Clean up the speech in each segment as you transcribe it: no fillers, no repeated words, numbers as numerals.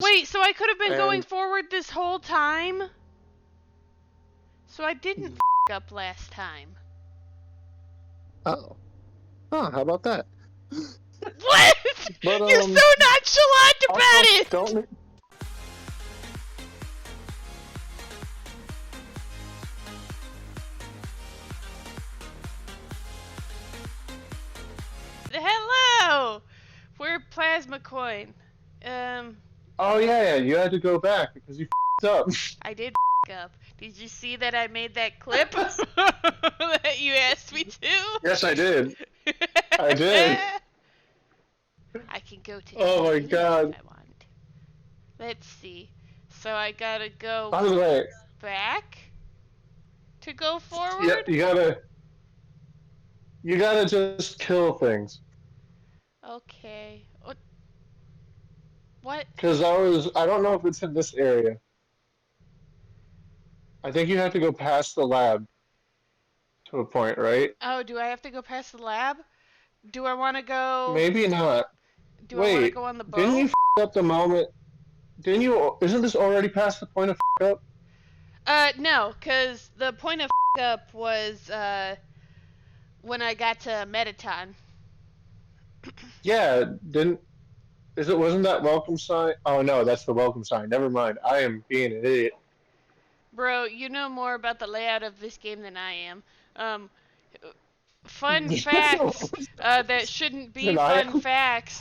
Wait, so I could have been going And forward this whole time? So I didn't f up last time. oh, how about that? What? But You're so nonchalant about also it! don't. Hello! We're Plasma Coin. Oh yeah, you had to go back because you up. I did f up. Did you see that I made that clip? That you asked me to? Yes, I did. I did. I can go to Oh my any village god. if I want. Let's see. So I gotta go By the way, back to go yeah, forward? you gotta just kill things. Okay. What? Because I don't know if it's in this area. I think you have to go past the lab to a point, right? Oh, do I have to go past the lab? Do I want to go? Maybe not. Do I want to Wait, go on the didn't you boat? up the moment? Didn't you? Isn't this already past the point of up? No, cause the point of up was when I got to Mettaton. Yeah, didn't wasn't that welcome sign? Oh no, that's the welcome sign. Never mind. I am being an idiot. Bro, you know more about the layout of this game than I am. Um, fun facts that shouldn't be And I fun am. facts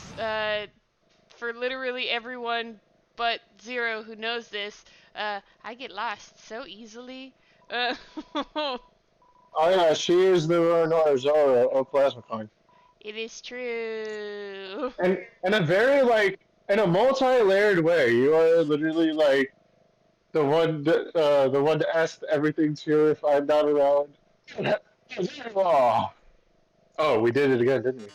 for literally everyone but Zero who knows this. I get lost so easily. Oh, Oh yeah, she is the Roanoke Zora of Plasma Coin. it is true. And in a very like in a multi-layered way, you are literally like the one to ask everything to if I'm not around. Oh, we did it again, didn't we?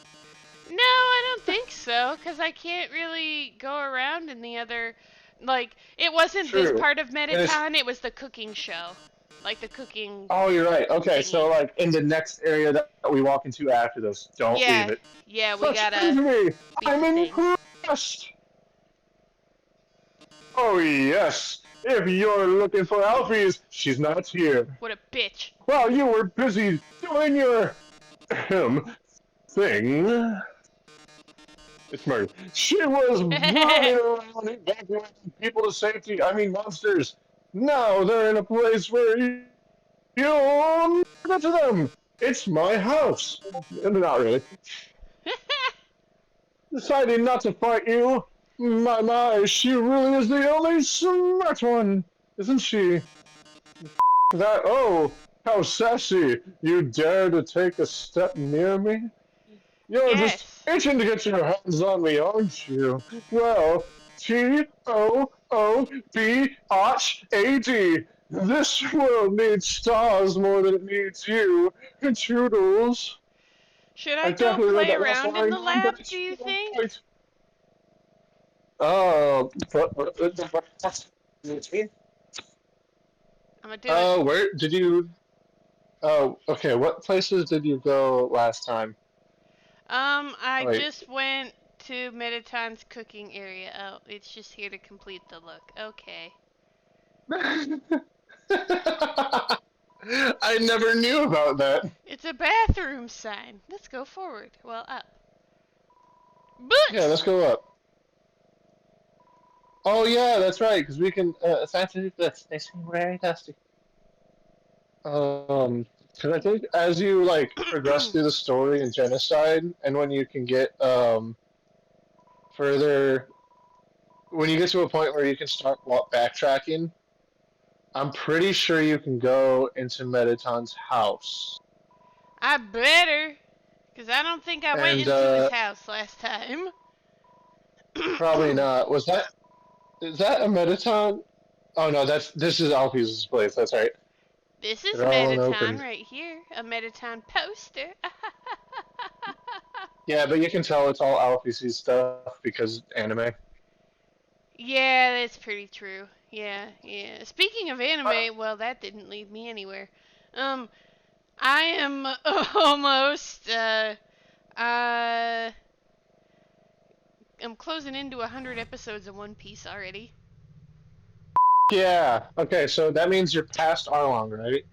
No, I don't think so, because I can't really go around in the other. Like, it wasn't this True. part of And it's Mettaton, it was the cooking show. Like, the cooking oh, you're right. Okay, so thingy. like in the next area that we walk into after this, don't leave Yeah, it. yeah, we Such gotta me! beat I'm the thing. impressed. Oh yes. If you're looking for Alphys, she's not here. What a bitch. While you were busy doing your thing, it's murder. She was running around evacuating people to safety. I mean monsters. Now they're in a place where you'll get to them. It's my house. Not really. Deciding not to fight you. My, she really is the only smart one, isn't she? That, oh, how sassy. You dare to take a step near me? You're just Yes. itching to get your hands on me, aren't you? Well, TOOBAD. This world needs stars more than it needs you. Toodles. Should I I go definitely read play that last around in line the wrong, but lab, it's do you think? right. Oh, I'm gonna do it. where did you? Oh, okay. What places did you go last time? I Wait. just went to Mettaton's cooking area. Oh, it's just here to complete the look. Okay. I never knew about that. It's a bathroom sign. Let's go forward. Well, up. Yeah, let's Books! go up. Oh yeah, that's right. Because we can. It's actually this. They seem very dusty. Because I think as you like progress through the story in Genocide, and when you can get further, when you get to a point where you can start backtracking, I'm pretty sure you can go into Mettaton's house. I better. Because I don't think I went And into his house last time. probably not. Is that a Mettaton? Oh no, this is Alphys' place. That's right. This is They're all Mettaton unopened. right here. A Mettaton poster. Yeah, but you can tell it's all Alphys' stuff because anime. Yeah, that's pretty true. Yeah, yeah. Speaking of Uh, anime, well, that didn't lead me anywhere. Um, I am almost, uh, I'm closing into 100 episodes of One Piece already. Yeah. Okay, so that means you're past Arlong, right?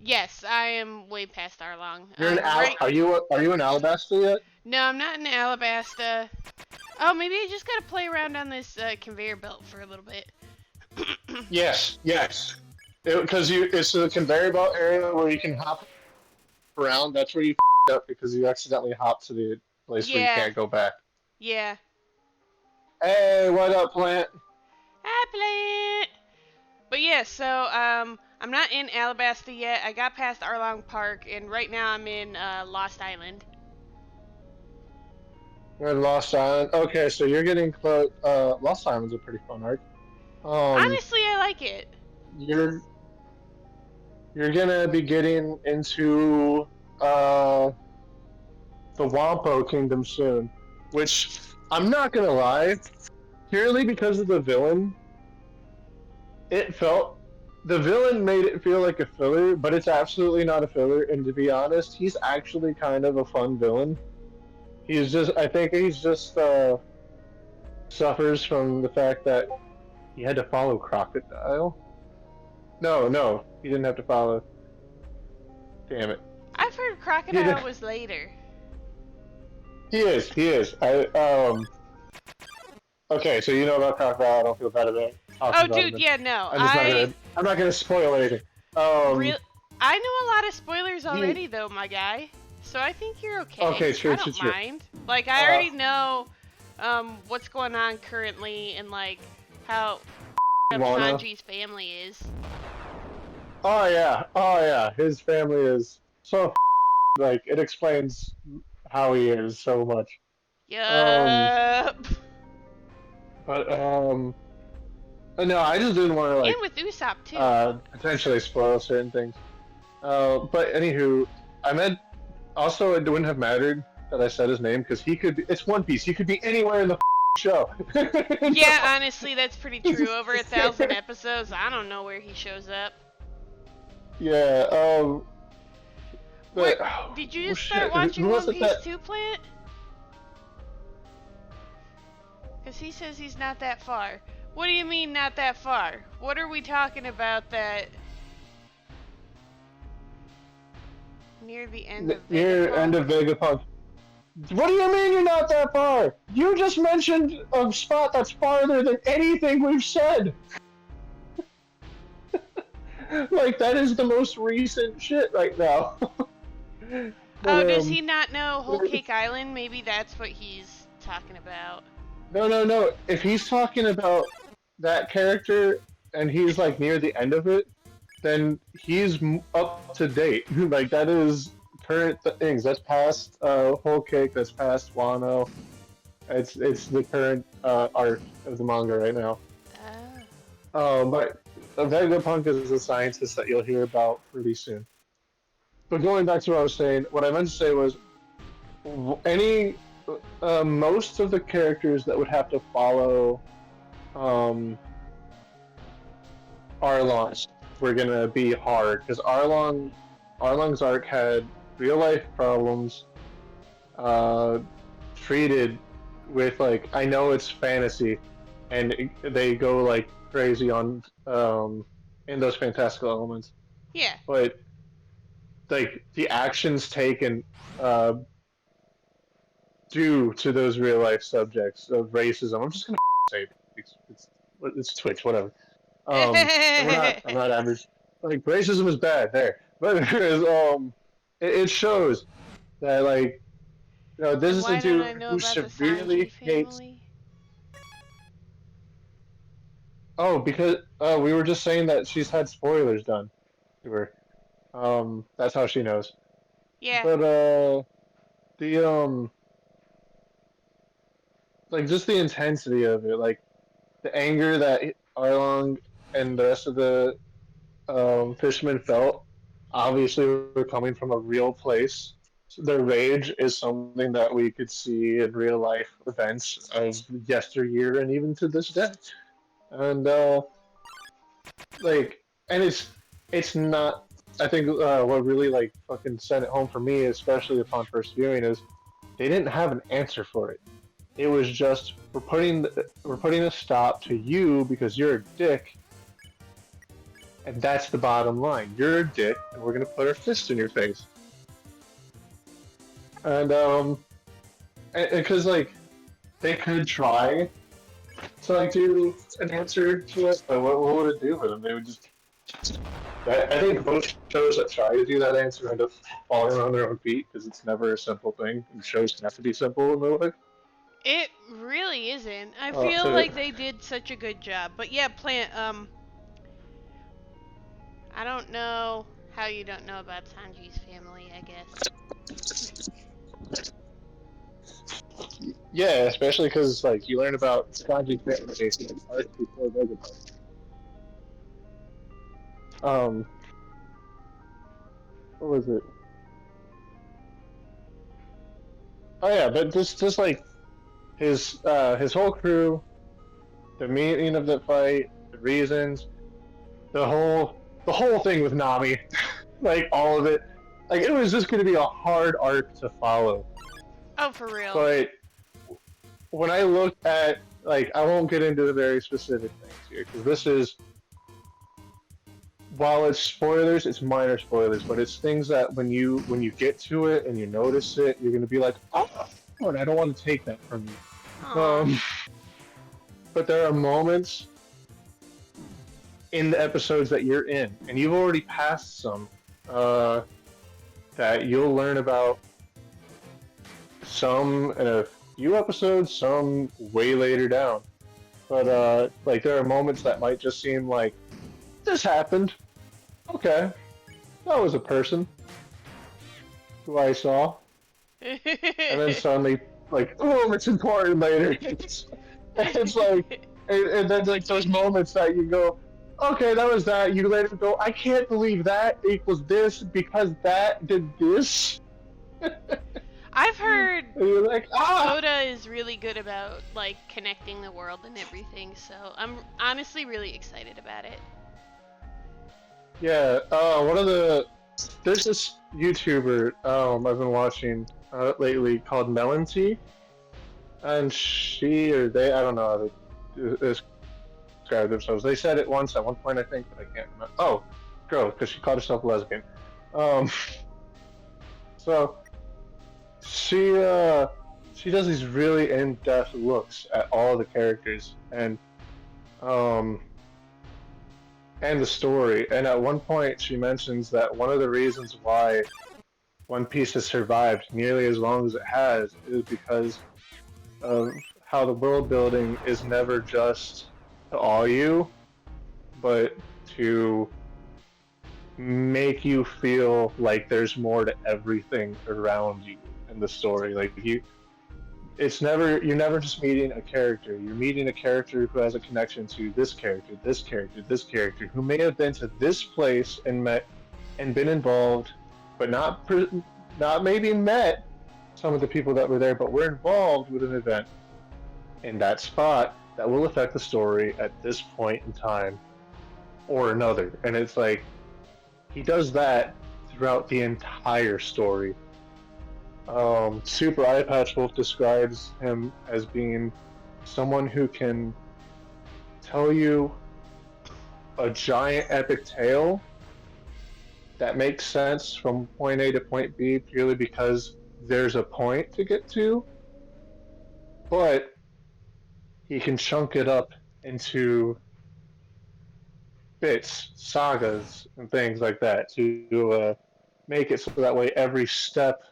Yes, I am way past Arlong. You're in Right. Are you in Alabasta yet? No, I'm not in Alabasta. Oh, maybe I just gotta play around on this conveyor belt for a little bit. Yes. Yes. Because it's the conveyor belt area where you can hop around. That's where you up because you accidentally hopped to the place where you Yeah, can't go back. yeah. Hey, what up, plant? Hi, plant. But yeah, so I'm not in Alabasta yet. I got past Arlong Park, and right now I'm in Lost Island. You're in Lost Island. Okay, so you're getting close. Lost Island's a pretty fun arc. Um, Honestly, I like it. you're you're gonna be getting into uh the Wampo Kingdom soon, which I'm not gonna lie, purely because of the villain, it felt the villain made it feel like a filler, but it's absolutely not a filler. And to be honest, he's actually kind of a fun villain. I think he's just suffers from the fact that he had to follow Crocodile. No, no, he didn't have to follow. Damn it. I've heard He did, Crocodile was later. he is. Okay, so you know about Crocodile. I don't feel bad about talking Oh, about dude, him. yeah, no, I'm not gonna spoil anything. real. I know a lot of spoilers He, already, though, my guy. So I think you're okay. okay, I true, true, don't true. mind. Like, I already know what's going on currently and like how Wanna? Sanji's family is. Oh yeah, his family is so like it explains how he is so much. Um, Yup. but no, I just didn't want to And like with Usopp too. potentially spoil certain things. But anywho, I meant also it wouldn't have mattered that I said his name because he could be. It's One Piece. He could be anywhere in the show. Yeah, honestly, that's pretty true. Over 1,000 episodes, I don't know where he shows up. Yeah. Where But did you oh, just start shit. watching Who was One it Piece that? 2, Plant? Because he says he's not that far. What do you mean not that far? What are we talking about that near the end of Near end Vegapunk? of Vegapunk. What do you mean you're not that far? You just mentioned a spot that's farther than anything we've said. Like that is the most recent shit right now. Oh, But does he not know Whole Cake Island? Maybe that's what he's talking about. no. If he's talking about that character and he's like near the end of it, then he's up to date. Like that is current things. That's past Whole Cake. That's past Wano. It's the current arc of the manga right now. But Vegapunk is a scientist that you'll hear about pretty soon. But going back to what I was saying, what I meant to say was any most of the characters that would have to follow um, Arlong were gonna be hard because Arlong's arc had real life problems, uh, treated with like I know it's fantasy, and they go like crazy on in those fantastical elements, Yeah. but like the actions taken uh, due to those real life subjects of racism. I'm just gonna say it's Twitch, whatever. I'm not average. Like racism is bad there, but it shows that like this And is a why don't I dude know who about the Sanji severely hates. family? Oh, because we were just saying that she's had spoilers done to her. That's how she knows. Yeah. But the like just the intensity of it, like the anger that Arlong and the rest of the fishermen felt, obviously were coming from a real place. So their rage is something that we could see in real life events of yesteryear and even to this day. And like, and it's not. I think what really like fucking sent it home for me, especially upon first viewing, is they didn't have an answer for it. It was just we're putting a stop to you because you're a dick, and that's the bottom line. You're a dick, and we're gonna put our fist in your face. And because like they could try to like do an answer to it, but what would it do for them? They would just. I think most shows that try to do that answer end up falling on their own feet because it's never a simple thing, and shows have to be simple in real life. It really isn't. I Uh, feel so like they did such a good job. But yeah, Plant, I don't know how you don't know about Sanji's family, I guess. yeah, especially because like you learn about Sanji family in arcs before Vegapunk. What was it? Oh yeah, but just like his whole crew, the meaning of the fight, the reasons, the whole thing with Nami, like all of it, like it was just going to be a hard arc to follow. Oh, for real. But when I look at like, I won't get into the very specific things here because this is while it's spoilers, it's minor spoilers, but it's things that when you get to it and you notice it, you're gonna be like, oh, and I don't want to take that from you. Aw. But there are moments in the episodes that you're in, and you've already passed some, that you'll learn about some in a few episodes, some way later down. But like there are moments that might just seem like this happened. Okay, that was a person who I saw, and then suddenly like, oh, it's important later. It's like, and then like those moments that you go, okay, that was that. You later go, I can't believe that equals this because that did this. I've heard And you're like, ah. Oda is really good about like connecting the world and everything, so I'm honestly really excited about it. Yeah. One of the there's this YouTuber I've been watching lately called Melon Tea, and she or they I don't know how to describe themselves. They said it once at one point I think, but I can't remember. Oh, girl, because she called herself a lesbian. Um, so she does these really in-depth looks at all the characters um and the story. And at one point, she mentions that one of the reasons why One Piece has survived nearly as long as it has is because of how the world building is never just to awe you, but to make you feel like there's more to everything around you in the story. Like it's never you're never just meeting a character. You're meeting a character who has a connection to this character, this character, this character, who may have been to this place and met and been involved, but not maybe met some of the people that were there, but were involved with an event in that spot that will affect the story at this point in time or another. And it's like he does that throughout the entire story. Super Eye Patch Wolf describes him as being someone who can tell you a giant epic tale that makes sense from point A to point B purely because there's a point to get to, but he can chunk it up into bits, sagas, and things like that to make it so that way every step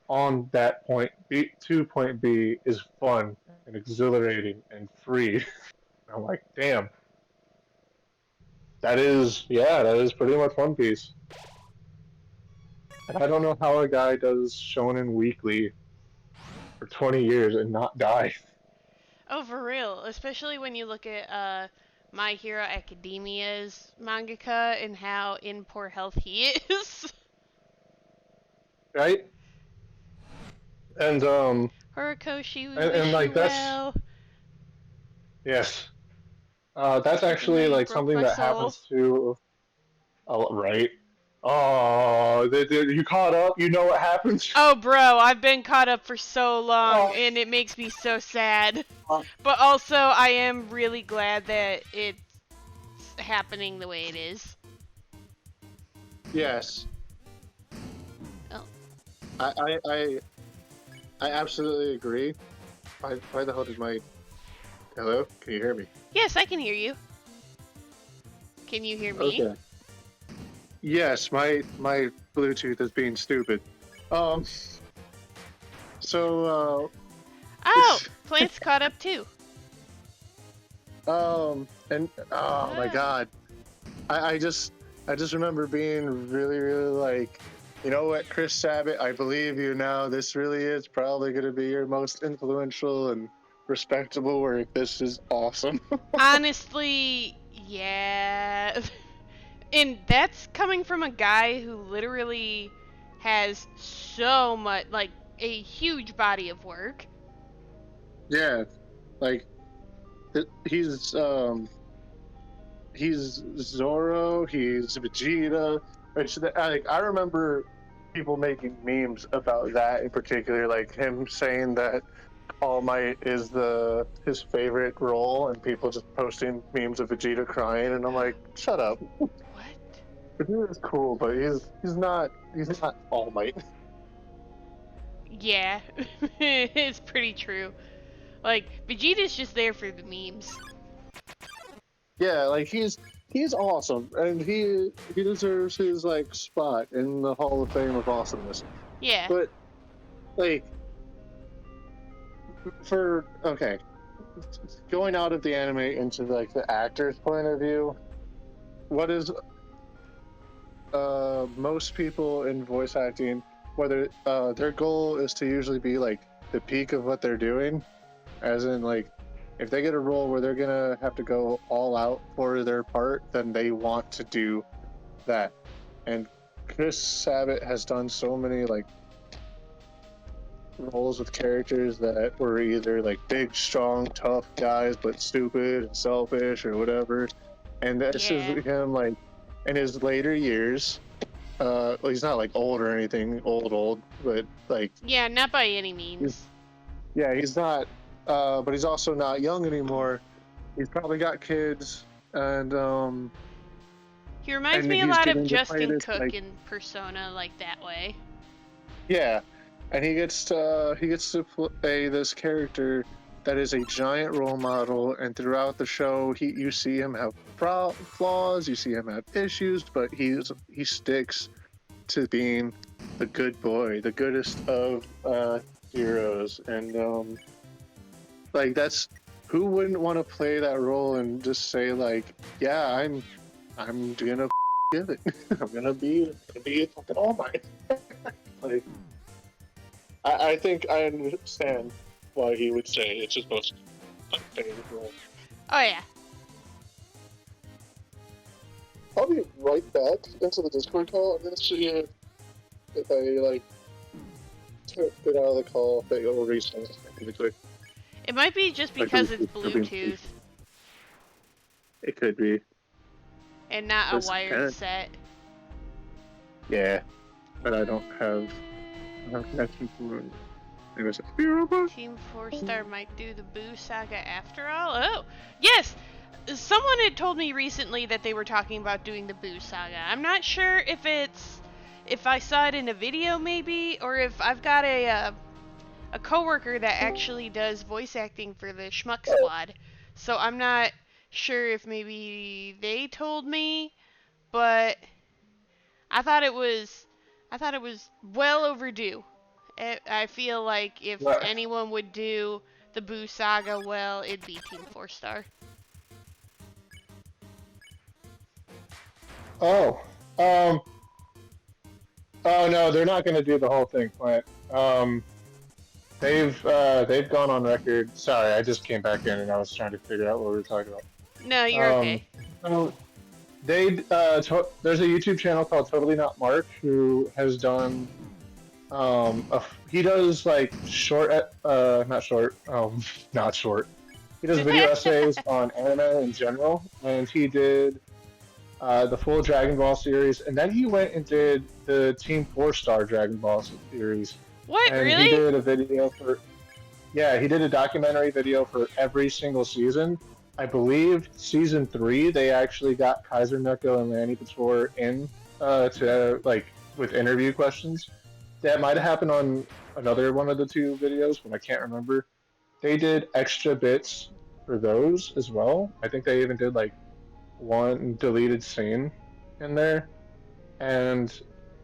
on that point B to point B is fun and exhilarating and free. I'm like, damn, that is pretty much One Piece. And I don't know how a guy does Shonen Weekly for 20 years and not die. Oh, for real. Especially when you look at My Hero Academia's mangaka and how in poor health he is. Right? And Horikoshi, we and wish you like well. yes, that's Even though actually you like broke something my that soul. happens to right. Oh, you caught up? You know what happens? Oh, bro, I've been caught up for so long, Oh, and it makes me so sad. uh, But also, I am really glad that it's happening the way it is. yes. Oh. I, I, I, I absolutely agree. Why the hell did my... Hello? Can you hear me? Yes, I can hear you. Can you hear me? Okay. Yes, my Bluetooth is being stupid. Um, so, Oh, plants caught up too. and oh my god, I just remember being really like, you know what, Chris Sabat, I believe you now. This really is probably going to be your most influential and respectable work. This is awesome. Honestly, yeah. And that's coming from a guy who literally has so much, like, a huge body of work. Yeah, like he's he's Zoro, he's Vegeta. Which, like, I remember people making memes about that in particular, like him saying that All Might is his favorite role, and people just posting memes of Vegeta crying, and I'm like, shut up. What? Vegeta is cool, but he's not All Might. Yeah, it's pretty true. Like, Vegeta's just there for the memes. Yeah, like he's awesome, and he deserves his like spot in the Hall of Fame of awesomeness. Yeah. But like okay, going out of the anime into like the actor's point of view, what is most people in voice acting, whether their goal is to usually be like the peak of what they're doing, as in like if they get a role where they're gonna have to go all out for their part, then they want to do that. And Chris Sabat has done so many like roles with characters that were either like big, strong, tough guys, but stupid and selfish or whatever. And this is him like in his later years. Well, he's not like old or anything, old, but like Yeah, not by any means. he's not. But he's also not young anymore. He's probably got kids, and He reminds and me a he's lot of getting to play Justin this, Cook like, in Persona, like that way. yeah, and he gets to play this character that is a giant role model, and throughout the show, you see him have flaws, you see him have issues, but he sticks to being the good boy, the goodest of heroes, and like that's who wouldn't want to play that role and just say like, yeah, I'm gonna give it. I'm gonna be fucking All Might. Like, I think I understand why he would say it's his most favorite role. Oh yeah. I'll be right back into the Discord call. I'm gonna see if I like get out of the call. If they will restart really quick. It might be just because it's Bluetooth It could be. and not a wired set. Yeah, but I don't have connection for it. Maybe it's Team 4-star might do the Boo Saga after all? Oh, yes! Someone had told me recently that they were talking about doing the Boo Saga. I'm not sure if I saw it in a video maybe, or if I've got a coworker that actually does voice acting for the Schmuck Squad. So I'm not sure if maybe they told me, but I thought it was well overdue. I feel like if anyone would do the Boo Saga well, it'd be Team 4-star. Oh, oh no, they're not going to do the whole thing, Clint. They've gone on record. Sorry, I just came back in and I was trying to figure out what we were talking about. No, you're okay. So there's a YouTube channel called Totally Not Mark who has done he does like not short. He does video essays on anime in general, and he did the full Dragon Ball series, and then he went and did the Team 4-Star Dragon Ball series. What, And he really? did a video for, yeah, he did a documentary video for every single season. I believe season 3, they actually got Kaiser Nuko and Lanny Pator in to like with interview questions. That might have happened on another one of the 2 videos, but I can't remember. They did extra bits for those as well. I think they even did like one deleted scene in there. And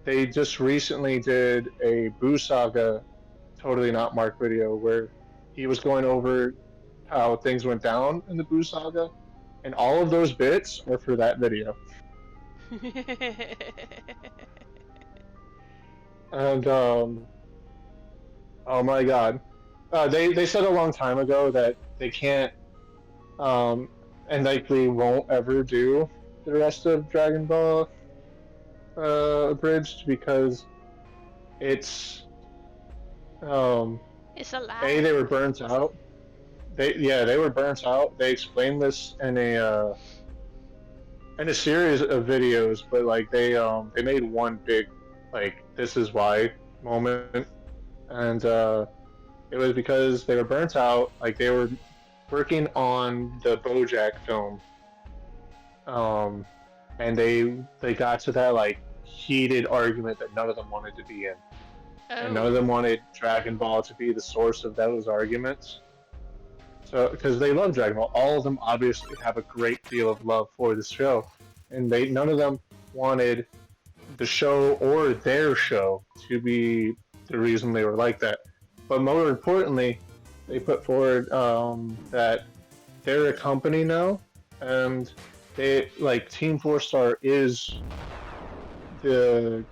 they just recently did a Boo Saga Totally Not Mark video where he was going over how things went down in the Boo Saga. And all of those bits are for that video. And, oh my god. They said a long time ago that they can't, and likely won't ever do the rest of Dragon Ball abridged because it's It's a lie. they were burnt out. They were burnt out. They explained this in a series of videos, but like they made one big like this is why moment, and it was because they were burnt out. Like they were working on the BoJack film, and they got to that like heated argument that none of them wanted to be in, and none of them wanted Dragon Ball to be the source of those arguments. So, because they love Dragon Ball, all of them obviously have a great deal of love for the show, and none of them wanted the show or their show to be the reason they were like that. But more importantly, they put forward that they're a company now, and they like Team 4-Star is a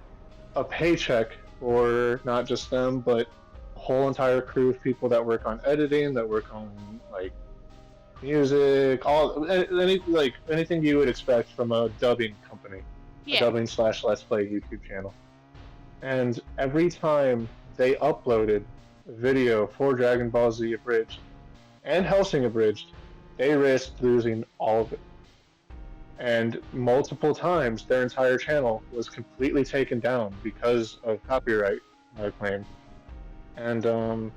paycheck for not just them, but a whole entire crew of people that work on editing, that work on like music, anything you would expect from a dubbing company, a dubbing / Let's Play YouTube channel. And every time they uploaded a video for Dragon Ball Z Abridged and Hellsing Abridged, they risked losing all of it. And multiple times, their entire channel was completely taken down because of copyright claim. And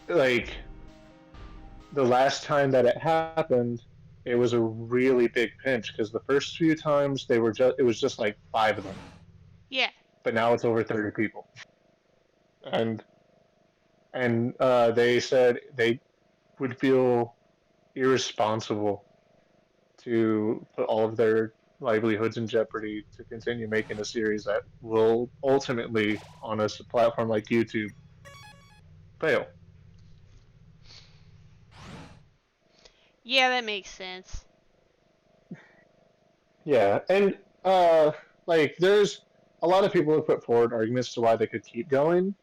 like the last time that it happened, it was a really big pinch because the first few times it was just like 5 of them. Yeah. But now it's over 30 people. And they said they would feel irresponsible to put all of their livelihoods in jeopardy to continue making a series that will ultimately, on a platform like YouTube, fail. Yeah, that makes sense. Yeah, and like there's a lot of people who put forward arguments to why they could keep going,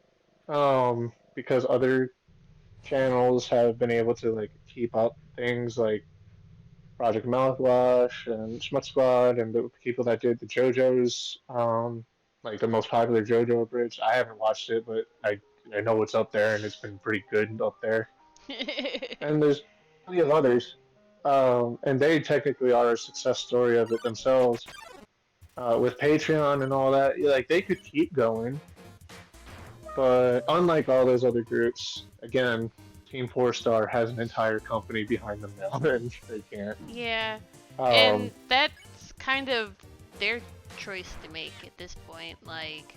because other channels have been able to like keep up things like Project Mouthwash and Schmutz Squad and the people that did the JoJo's, like the most popular JoJo abridged. I haven't watched it, but I know it's up there and it's been pretty good up there. And there's plenty of others, and they technically are a success story of it themselves. With Patreon and all that, like they could keep going, but unlike all those other groups, again, Team 4-Star has an entire company behind them now, and they can't. Yeah, and that's kind of their choice to make at this point. Like,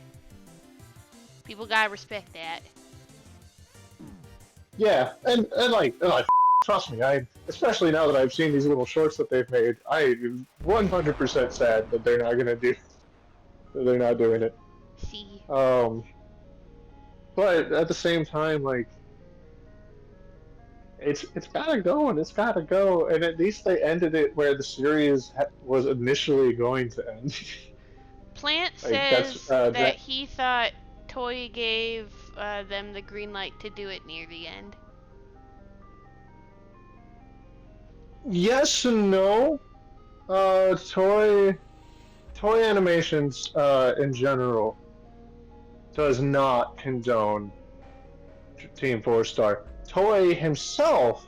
people gotta respect that. Yeah, and trust me, especially now that I've seen these little shorts that they've made, I am 100% sad that they're not doing it. See. But at the same time, like, it's gotta go and it's gotta go, and at least they ended it where the series was initially going to end. Plant like, says that he thought Toy gave them the green light to do it near the end. Yes and no. Toy Animations in general does not condone Team 4-Star. Toy himself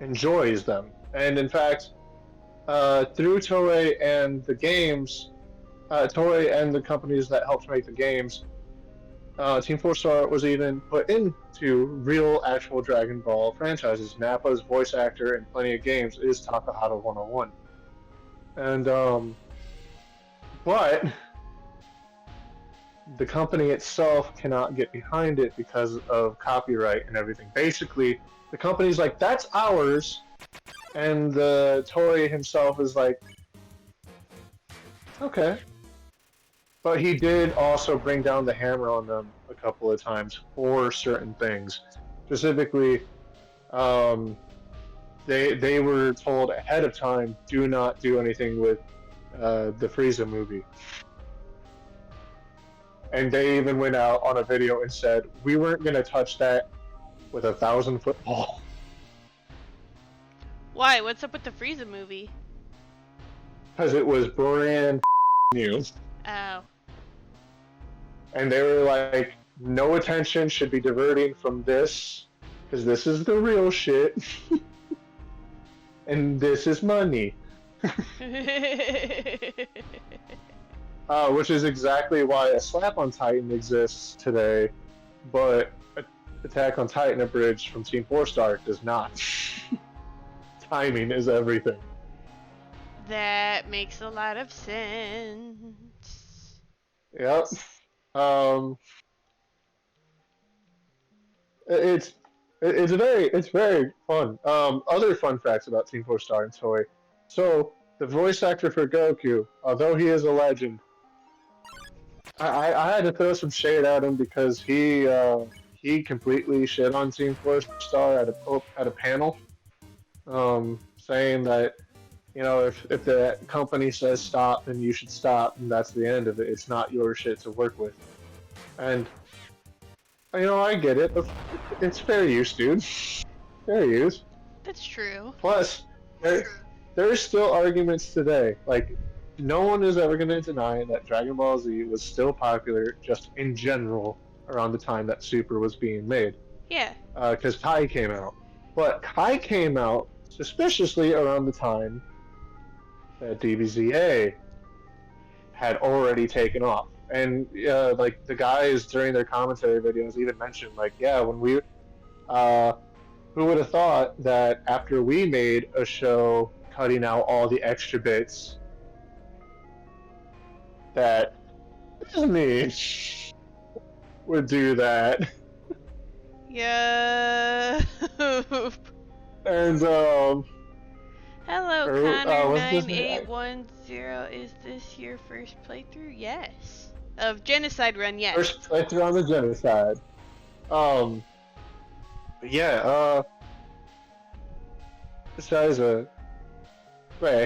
enjoys them, and in fact, through Toei and the games, Toei and the companies that helped make the games, Team Four Star was even put into real, actual Dragon Ball franchises. Nappa's voice actor in plenty of games is Takahata 101. And, but the company itself cannot get behind it because of copyright and everything. Basically, the company's like, that's ours. And the Toei himself is like, okay. But he did also bring down the hammer on them a couple of times for certain things. Specifically, um, they were told ahead of time, do not do anything with the Frieza movie. And they even went out on a video and said, we weren't going to touch that with a 1,000-foot pole. Why? What's up with the Frieza movie? Because it was brand new. Oh. And they were like, no attention should be diverting from this, because this is the real shit. And this is money. Which is exactly why a Slap on Titan exists today, but Attack on Titan Abridged from Team 4 Star does not. Timing is everything. That makes a lot of sense. Yep. It's very fun. Other fun facts about Team 4 Star and Toei. So the voice actor for Goku, although he is a legend, I had to throw some shade at him because he completely shit on Team 4 Star at a panel, saying that, you know, if the company says stop, then you should stop, and that's the end of it. It's not your shit to work with. And, you know, I get it. It's fair use, dude. Fair use. That's true. Plus, there's still arguments today. Like, no one is ever going to deny that Dragon Ball Z was still popular just in general around the time that Super was being made. Yeah. Because Kai came out. But Kai came out suspiciously around the time that DBZA had already taken off. And like the guys during their commentary videos even mentioned, like, yeah, when we, who would have thought that after we made a show cutting out all the extra bits, that Disney would do that. Yeah. And Hello, Connor9810. Is this your first playthrough? Yes. Of Genocide Run, yes. First playthrough on the Genocide. Yeah, this guy's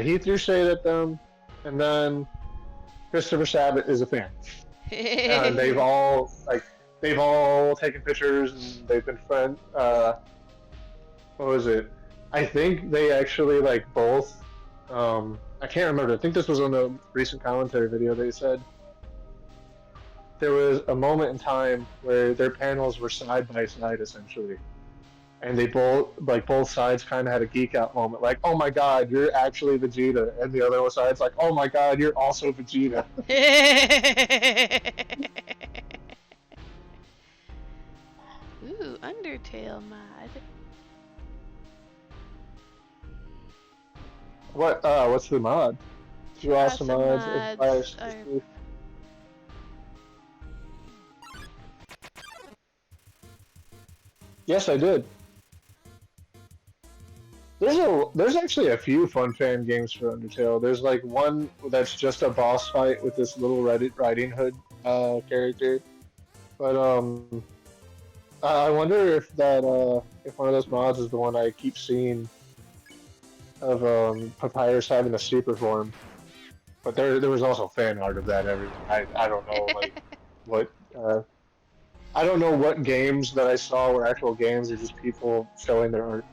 he threw shade at them, and then Christopher Sabat is a fan. And they've all taken pictures and they've been friends. What was it? I think they actually both. I can't remember. I think this was on a recent commentary video. They said there was a moment in time where their panels were side by side essentially, and they both sides kind of had a geek out moment. Like, oh my god, you're actually Vegeta, and the other side's like, oh my god, you're also Vegeta. Ooh, Undertale mod. What's the mod? Two awesome mods. Yes, I did. There's actually a few fun fan games for Undertale. There's one that's just a boss fight with this little Riding Hood character. But I wonder if if one of those mods is the one I keep seeing of Papyrus having a super form. But there was also fan art of that. I don't know what I don't know what games that I saw were actual games or just people showing their art.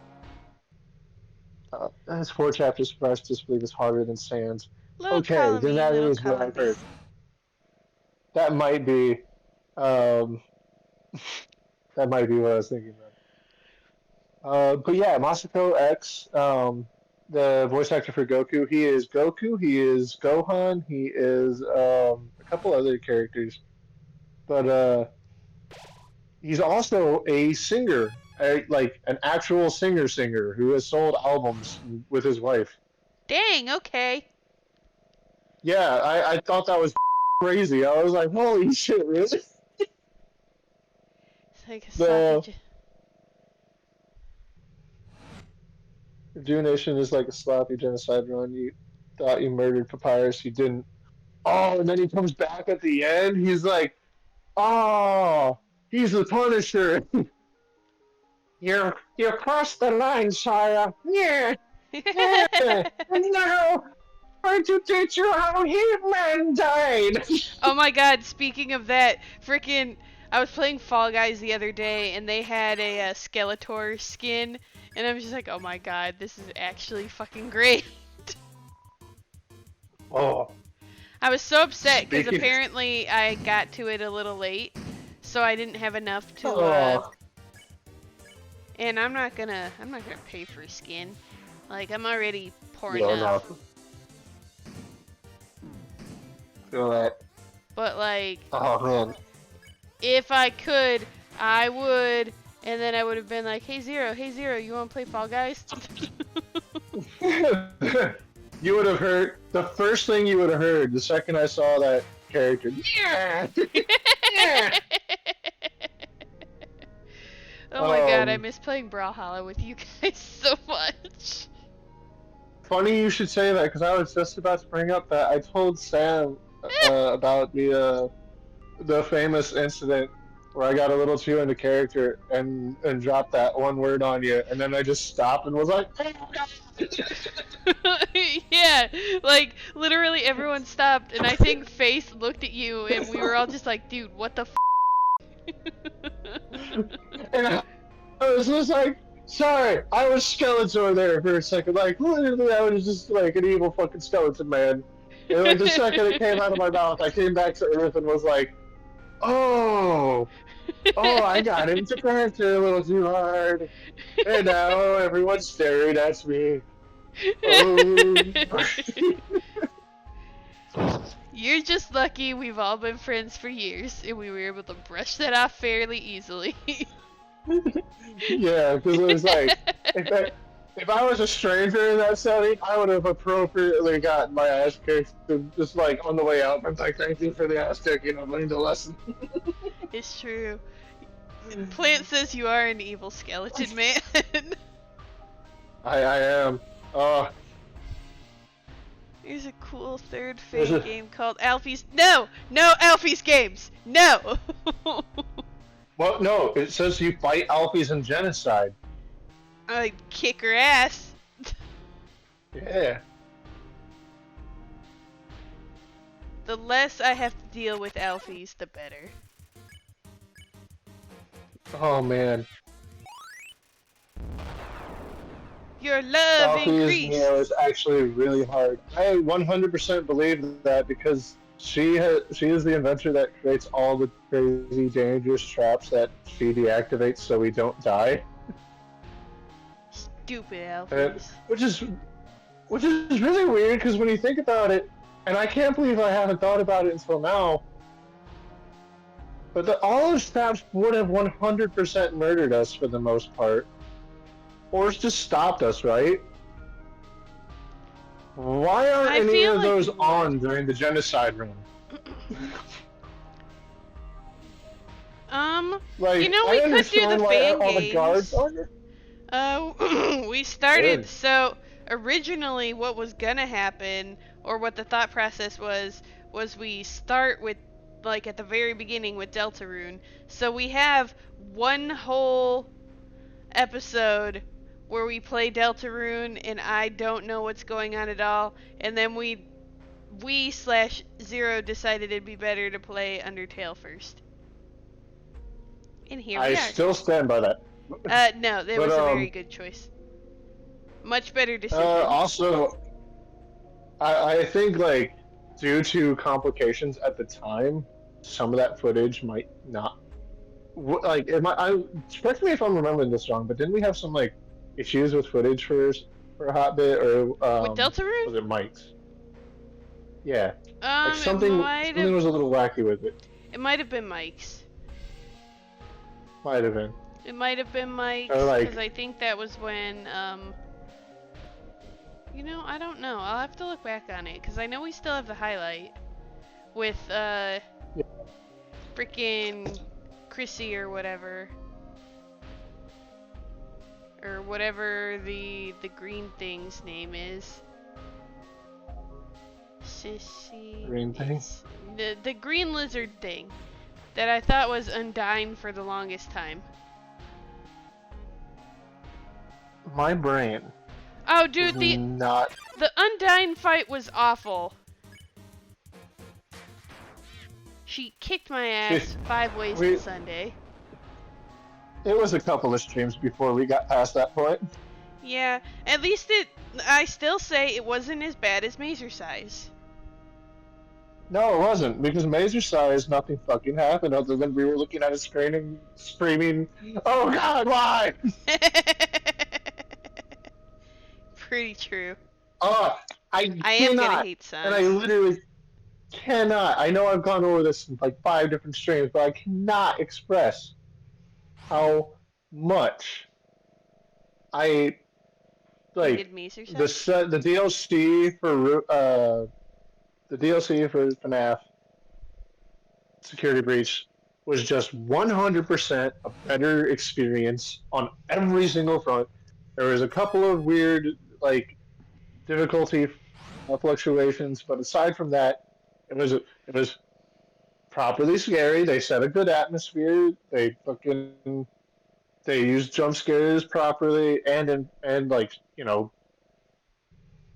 As 4 chapters surprise disbelief is harder than Sans. Okay, then that is what I've heard. That might be that might be what I was thinking of. But yeah, Masako X, the voice actor for Goku. He is Goku. He is Gohan. He is a couple other characters, but he's also a singer, like an actual singer who has sold albums with his wife. Dang, okay. Yeah, I thought that was crazy. I was like, holy shit, really? It's like a The sloppy. Nation is like a sloppy genocide run. You thought you murdered Papyrus, you didn't. Oh, and then he comes back at the end. He's like, oh, he's the Punisher. You crossed the line, Sire. Yeah, yeah. And now, trying to teach you how He-Man died. Oh my god, speaking of that, freaking, I was playing Fall Guys the other day and they had a Skeletor skin, and I'm just like, oh my god, this is actually fucking great. Oh, I was so upset because speaking. apparently I got to it a little late, so I didn't have enough to, Oh, and I'm not gonna pay for skin. Like, I'm already poor no, enough. no. Feel that. But like, Oh man. if I could, I would, and then I would have been like, hey Zero, you wanna play Fall Guys? You would have heard the first thing you would have heard the second I saw that character. Yeah. Yeah. Oh my god, I miss playing Brawlhalla with you guys so much. Funny you should say that because I was just about to bring up that I told Sam about the famous incident where I got a little too into character and dropped that one word on you, and then I just stopped and was like, oh god. Yeah, like literally everyone stopped, and I think Face looked at you, and we were all just like, dude, what the f? And I was just like, sorry, I was Skeletor there for a second. Like, literally, I was just like an evil fucking skeleton man. And like the second it came out of my mouth, I came back to Earth and was like, oh, I got into character a little too hard. And now everyone's staring at me. Oh. You're just lucky we've all been friends for years, and we were able to brush that off fairly easily. Yeah, because it was like, if I was a stranger in that setting, I would have appropriately gotten my ass kicked just like on the way out. I'm like, thank you for the ass kicking. I've learned a lesson. It's true. Plant says you are an evil skeleton man. I am. There's a cool third Fate game called Alphys. No! No Alphys games! No! Well, no, it says you fight Alphys in Genocide. I'd kick her ass. Yeah. The less I have to deal with Alphys, the better. Oh man. Your love increased. Is actually really hard. I 100% believe that because she is the inventor that creates all the crazy dangerous traps that she deactivates so we don't die. Stupid Alphys. Which is really weird because when you think about it, and I can't believe I haven't thought about it until now, but all those traps would have 100% murdered us for the most part. Or it's just stopped us, right? Why aren't any of those on during the genocide run? Like, you know, we could do the fan all games. The guards are. We started, so originally what was gonna happen, or what the thought process was we start with, like, at the very beginning with Deltarune. So we have one whole episode where we play Deltarune and I don't know what's going on at all, and then we/Zero decided it'd be better to play Undertale first. And here we are. I still stand by that. No, that was a very good choice. Much better decision. Also, I think, like, due to complications at the time, some of that footage might not. Like, correct me if I'm remembering this wrong, but didn't we have some, like, issues with footage for for a hot bit, or With Deltarune? was it Mike's? Yeah, like It might something have. was a little wacky with it. It might have been Mike's. Might have been. It might have been Mike's, Or because like, I think that was when, you know, I don't know. I'll have to look back on it, because I know we still have the highlight with, frickin' Chrissy or whatever. Or whatever the green thing's name is. Sissy. green thing. The green lizard thing that I thought was Undyne for the longest time. My brain. Oh, dude, the Undyne fight was awful. She kicked my ass 5 ways to Sunday. It was a couple of streams before we got past that point. Yeah, at least I still say it wasn't as bad as Mazer Size. No, it wasn't, because Mazer Size, nothing fucking happened other than we were looking at a screen and screaming, "Oh God, why?" Pretty true. I am gonna hate Suns. And I literally cannot. I know I've gone over this in like 5 different streams, but I cannot express how much I like the DLC for the DLC for FNAF Security Breach was just 100% a better experience on every single front. There was a couple of weird like difficulty fluctuations, but aside from that, it was properly scary. They set a good atmosphere. They used jump scares properly, and like, you know,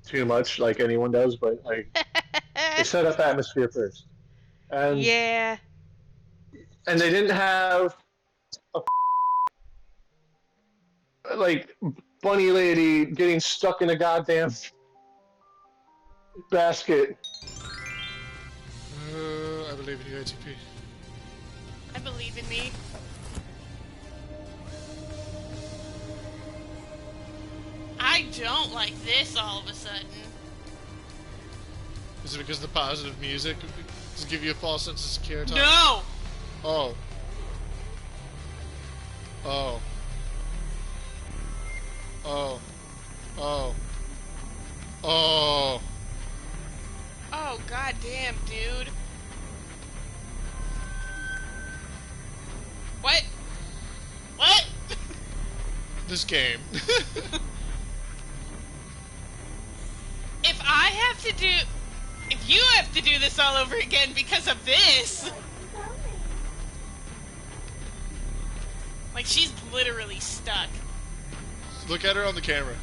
too much like anyone does, but like they set up atmosphere first. And yeah. And they didn't have a like bunny lady getting stuck in a goddamn basket. I believe in you, ATP. I believe in me. I don't like this all of a sudden. Is it because the positive music does it give you a false sense of security? No! Oh. Oh. Oh. Oh. Oh. Oh, goddamn, dude. What? What? This game. If you have to do this all over again because of this. Like, she's literally stuck. Look at her on the camera.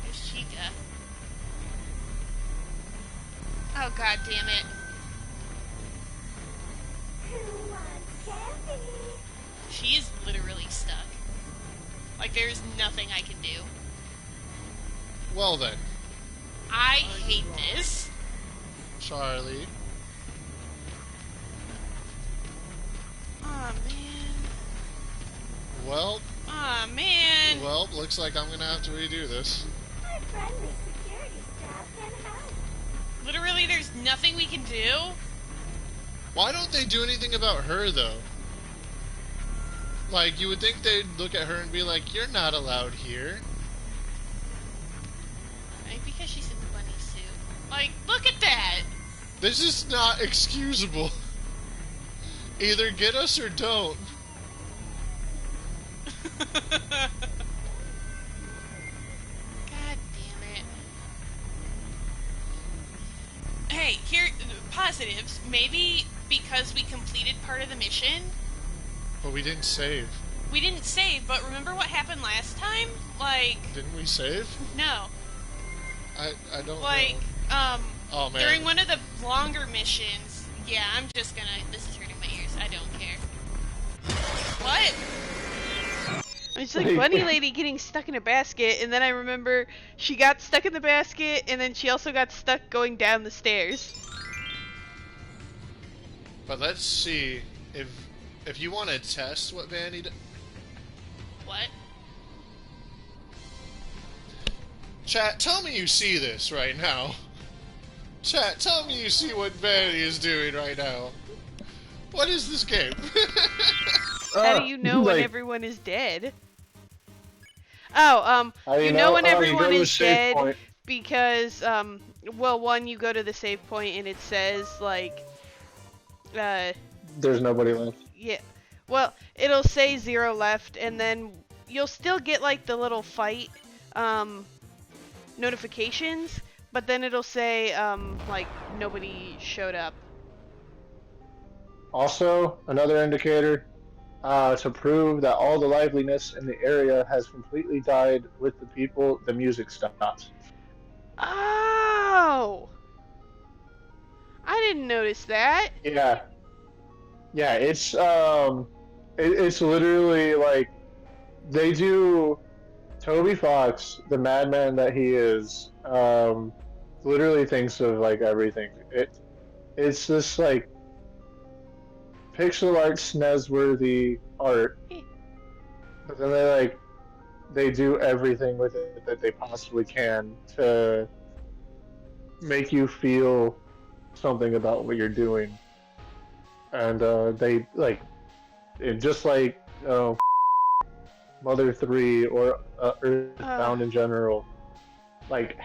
There's Chica. Oh, god damn it. She is literally stuck. Like, there's nothing I can do. Well then. I hate this. Charlie. Aw, man. Well. Aw, man. Well, looks like I'm gonna have to redo this. My friendly security staff can help. Literally, there's nothing we can do? Why don't they do anything about her, though? Like, you would think they'd look at her and be like, you're not allowed here. Maybe because she's in the bunny suit. Like, look at that! This is not excusable. Either get us or don't. God damn it. Hey, here, positives. Maybe because we completed part of the mission. But we didn't save. We didn't save, but remember what happened last time? Like... Didn't we save? No. I don't like, know. Oh, man. During one of the longer missions... Yeah, I'm just gonna... This is hurting my ears. I don't care. What? It's like Bunny Lady getting stuck in a basket, and then I remember she got stuck in the basket, and then she also got stuck going down the stairs. But let's see if you want to test what Vanny What? Chat, tell me you see this right now. Chat, tell me you see what Vanity is doing right now. What is this game? How do you know when like, everyone is dead? Oh, you know when you everyone go to a is save dead point. because, well, one, you go to the save point and it says, like, There's nobody left. yeah, well, it'll say 0 left, and then you'll still get, like, the little fight, notifications, but then it'll say, like, nobody showed up. Also, another indicator to prove that all the liveliness in the area has completely died with the people, the music stops. Oh! I didn't notice that. Yeah. Yeah, it's literally like they do Toby Fox, the madman that he is, literally thinks of like everything. It's this like pixel art SNES-worthy art, but then they do everything with it that they possibly can to make you feel something about what you're doing, and they like it just like Mother 3 or Earthbound in general. Like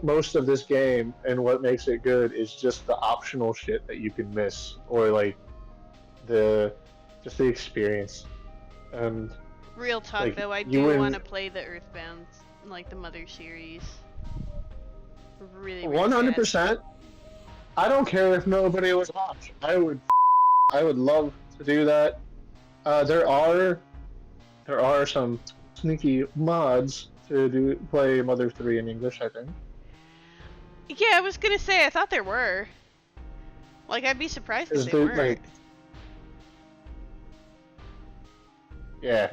most of this game and what makes it good is just the optional shit that you can miss, or like just the experience. And Real talk, like, though, I you do win- want to play the Earthbound, like the Mother series. Really, really 100%. I don't care if nobody was watch. I would love to do that. There are some sneaky mods to play Mother 3 in English, I think. Yeah, I was gonna say, I thought there were. Like, I'd be surprised if they weren't. Like, yeah.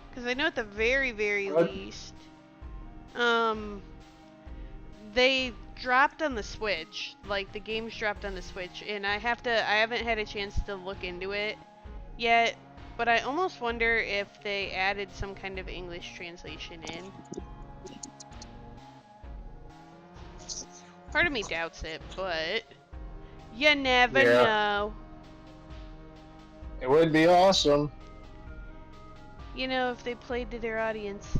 Because I know at the very, very What? least, they dropped on the Switch. Like, the game's dropped on the Switch, and I haven't had a chance to look into it yet, but I almost wonder if they added some kind of English translation in. Part of me doubts it, but you never Yeah. know. It would be awesome. You know, if they played to their audience.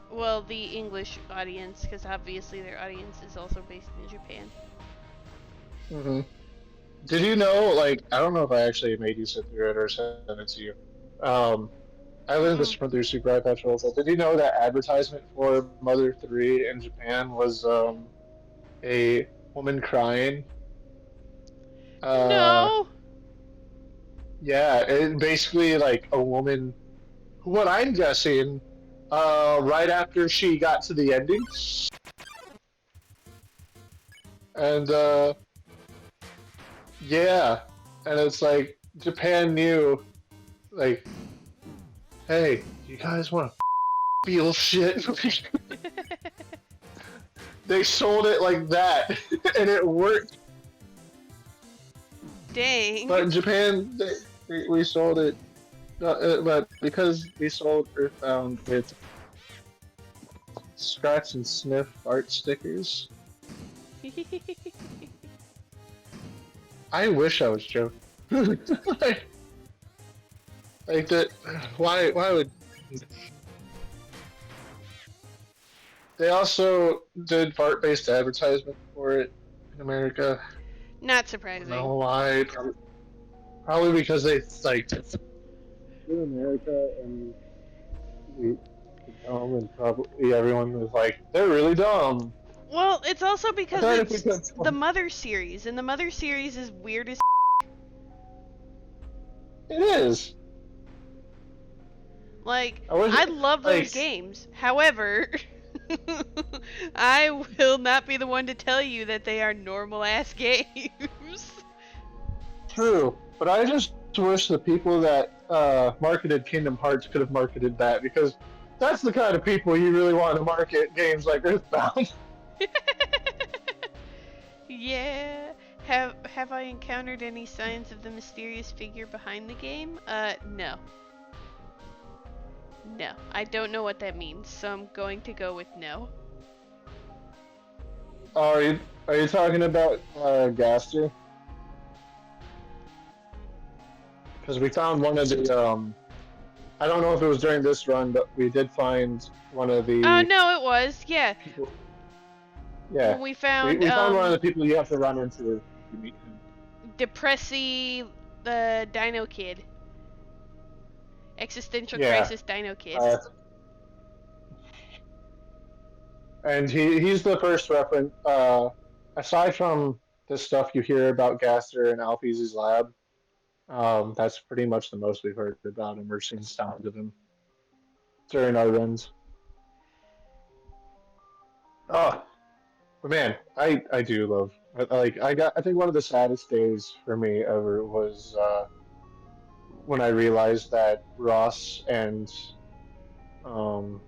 Well, the English audience, because obviously their audience is also based in Japan. hmm Did you know, like, I don't know if I actually made you sit through it or sent it to you. I learned this from through Super iPad Trolls. Did you know that advertisement for Mother 3 in Japan was a woman crying? No! Yeah, it basically like a woman. What I'm guessing, right after she got to the ending, and yeah, and it's like Japan knew, like, hey, you guys want to feel shit? They sold it like that, and it worked. Dang. But in Japan, we sold it, but because we sold Earthbound with scratch and sniff art stickers, I wish I was joking. like that. Why would they also did fart-based advertisement for it in America? Not I surprising. don't know why. Probably because they like in America and we dumb, and probably everyone was like, they're really dumb. Well, it's also because I thought if it's we put- the Mother series, and the Mother series is weird as It is. like, I wish- I love those like- games. However, I will not be the one to tell you that they are normal ass games. True, but I just wish the people that marketed Kingdom Hearts could have marketed that, because that's the kind of people you really want to market games like Earthbound. Yeah. Have I encountered any signs of the mysterious figure behind the game? No. No, I don't know what that means, so I'm going to go with no. Are you talking about Gaster? Because we found one of the I don't know if it was during this run, but we did find one of the No, it was. Yeah. people. Yeah, We found, we found one of the people you have to run into to meet him. Depressy, the Dino Kid. Existential Yeah. Crisis Dino Kid. And he's the first reference. Aside from the stuff you hear about Gaster and Alphys' lab, that's pretty much the most we've heard about him or seen sound of him during our runs. Oh, but man, I do love I think one of the saddest days for me ever was when I realized that Ross and um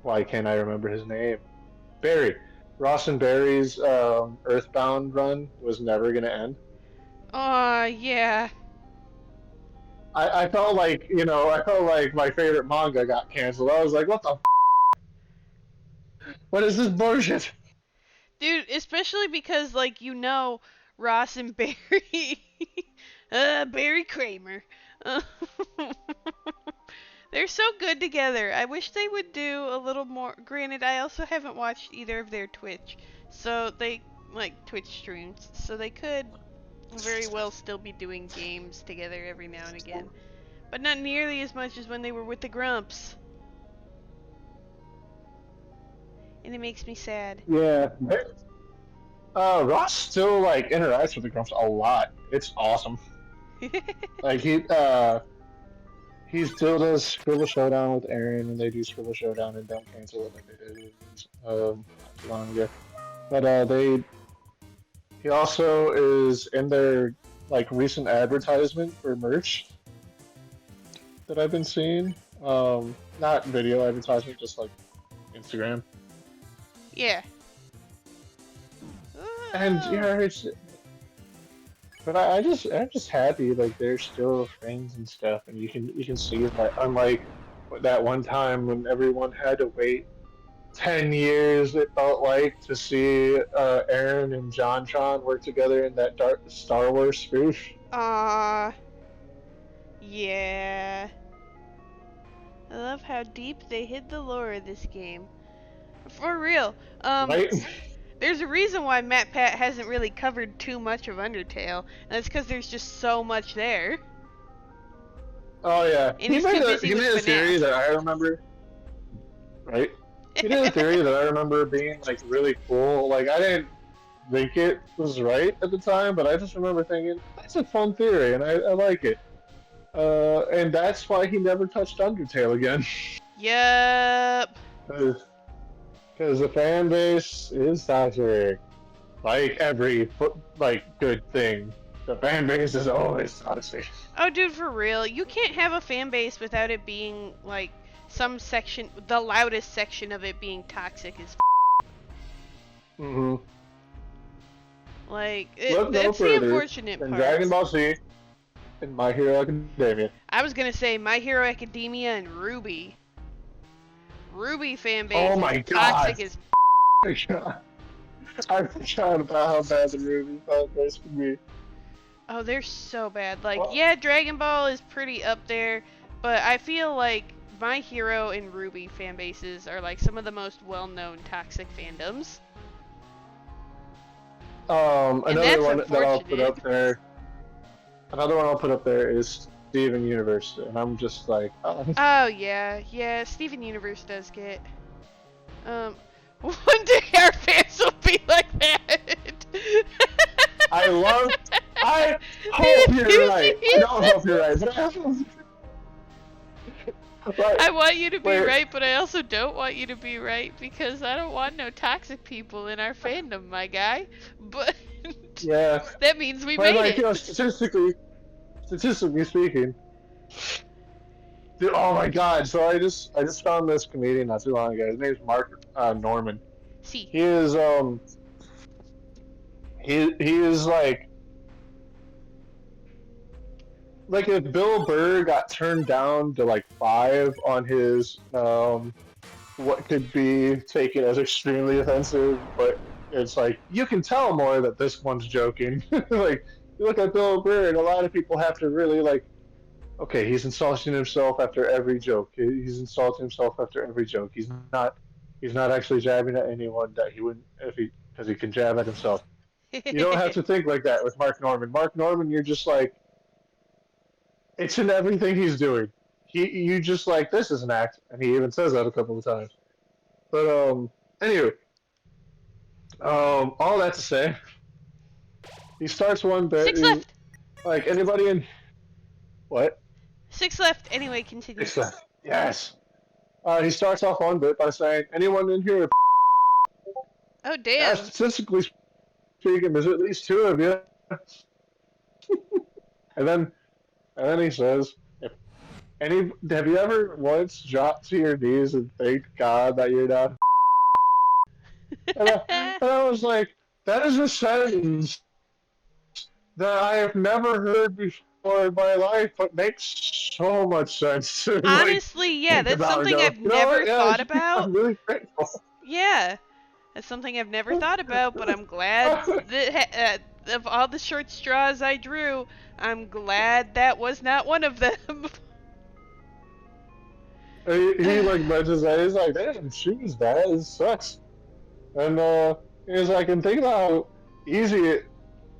why can't I remember his name? Barry. Ross and Barry's Earthbound run was never gonna end. Yeah. I felt like, I felt like my favorite manga got canceled. I was like, what the what is this bullshit? Dude, especially because, like, Ross and Barry. Barry Kramer. They're so good together. I wish they would do a little more. Granted, I also haven't watched either of their Twitch. So they, like, Twitch streams. So they could very well still be doing games together every now and again. But not nearly as much as when they were with the Grumps. And it makes me sad. Yeah. Ross still like interacts with the Grumps a lot. It's awesome. Like he still does Scribble Showdown with Aaron, and they do Scribble Showdown and don't cancel it like they did not too long ago. But he also is in their like recent advertisement for merch that I've been seeing. Not video advertisement, just like Instagram. Yeah. And yeah, but I'm just happy like they're still friends and stuff, and you can see that unlike that one time when everyone had to wait 10 years, it felt like, to see Aaron and JonTron work together in that Star Wars spoof. Yeah. I love how deep they hid the lore of this game. For real. Right? There's a reason why MatPat hasn't really covered too much of Undertale, and that's because there's just so much there. Oh yeah. And he's too busy he with made a theory FNAF. that I remember. Right? He did a theory that I remember being like really cool. Like I didn't think it was right at the time, but I just remember thinking that's a fun theory, and I like it. And that's why he never touched Undertale again. Yup. Because the fan base is toxic. Like every good thing, the fan base is always toxic. Oh, dude, for real. You can't have a fan base without it being, like, some section, the loudest section of it being toxic as Mm-hmm. Like, Look no that's the further unfortunate than part. Dragon Ball Z and My Hero Academia. I was gonna say My Hero Academia and Ruby. Ruby fan base Oh my is toxic God. as I forgot about how bad the Ruby fan base can be. Oh, they're so bad. Like, Well- yeah, Dragon Ball is pretty up there, but I feel like My Hero and Ruby fan bases are like some of the most well-known toxic fandoms. Another that's one that I'll put unfortunate. up there. Another one I'll put up there is Steven Universe, and I'm just like, oh. Oh yeah, Steven Universe does get. One day our fans will be like that. I hope you're right. I don't hope you're right, but I want you to be Wait. right, but I also don't want you to be right because I don't want no toxic people in our fandom, my guy. But yeah. that means we But made like, it. statistically speaking, dude, oh my God! So I just found this comedian not too long ago. His name's Mark Norman. See, He is he is like like if Bill Burr got turned down to like 5 on his what could be taken as extremely offensive, but it's like you can tell more that this one's joking. Like you look at Bill Burr, and a lot of people have to really like, okay, he's insulting himself after every joke. He's insulting himself after every joke. He's not actually jabbing at anyone that he wouldn't if he because he can jab at himself. You don't have to think like that with Mark Norman. Mark Norman, you're just like, it's in everything he's doing. You just like, this is an act, and he even says that a couple of times. But anyway, all that to say, he starts one bit. 6 left. Like anybody in what? 6 left. Anyway, continue. 6 left. Yes. He starts off one bit by saying, "Anyone in here?" Oh damn. Statistically speaking, there's at least 2 of you. and then he says, have you ever once dropped to your knees and thanked God that you're not? and I was like, that is a sentence that I have never heard before in my life, but makes so much sense. Honestly, yeah, that's something I've never thought about. I'm really grateful. Yeah, that's something I've never thought about, but I'm glad that of all the short straws I drew, I'm glad that was not one of them. He like mentions that. He's like, damn, she was bad. It sucks. And he's like, and think about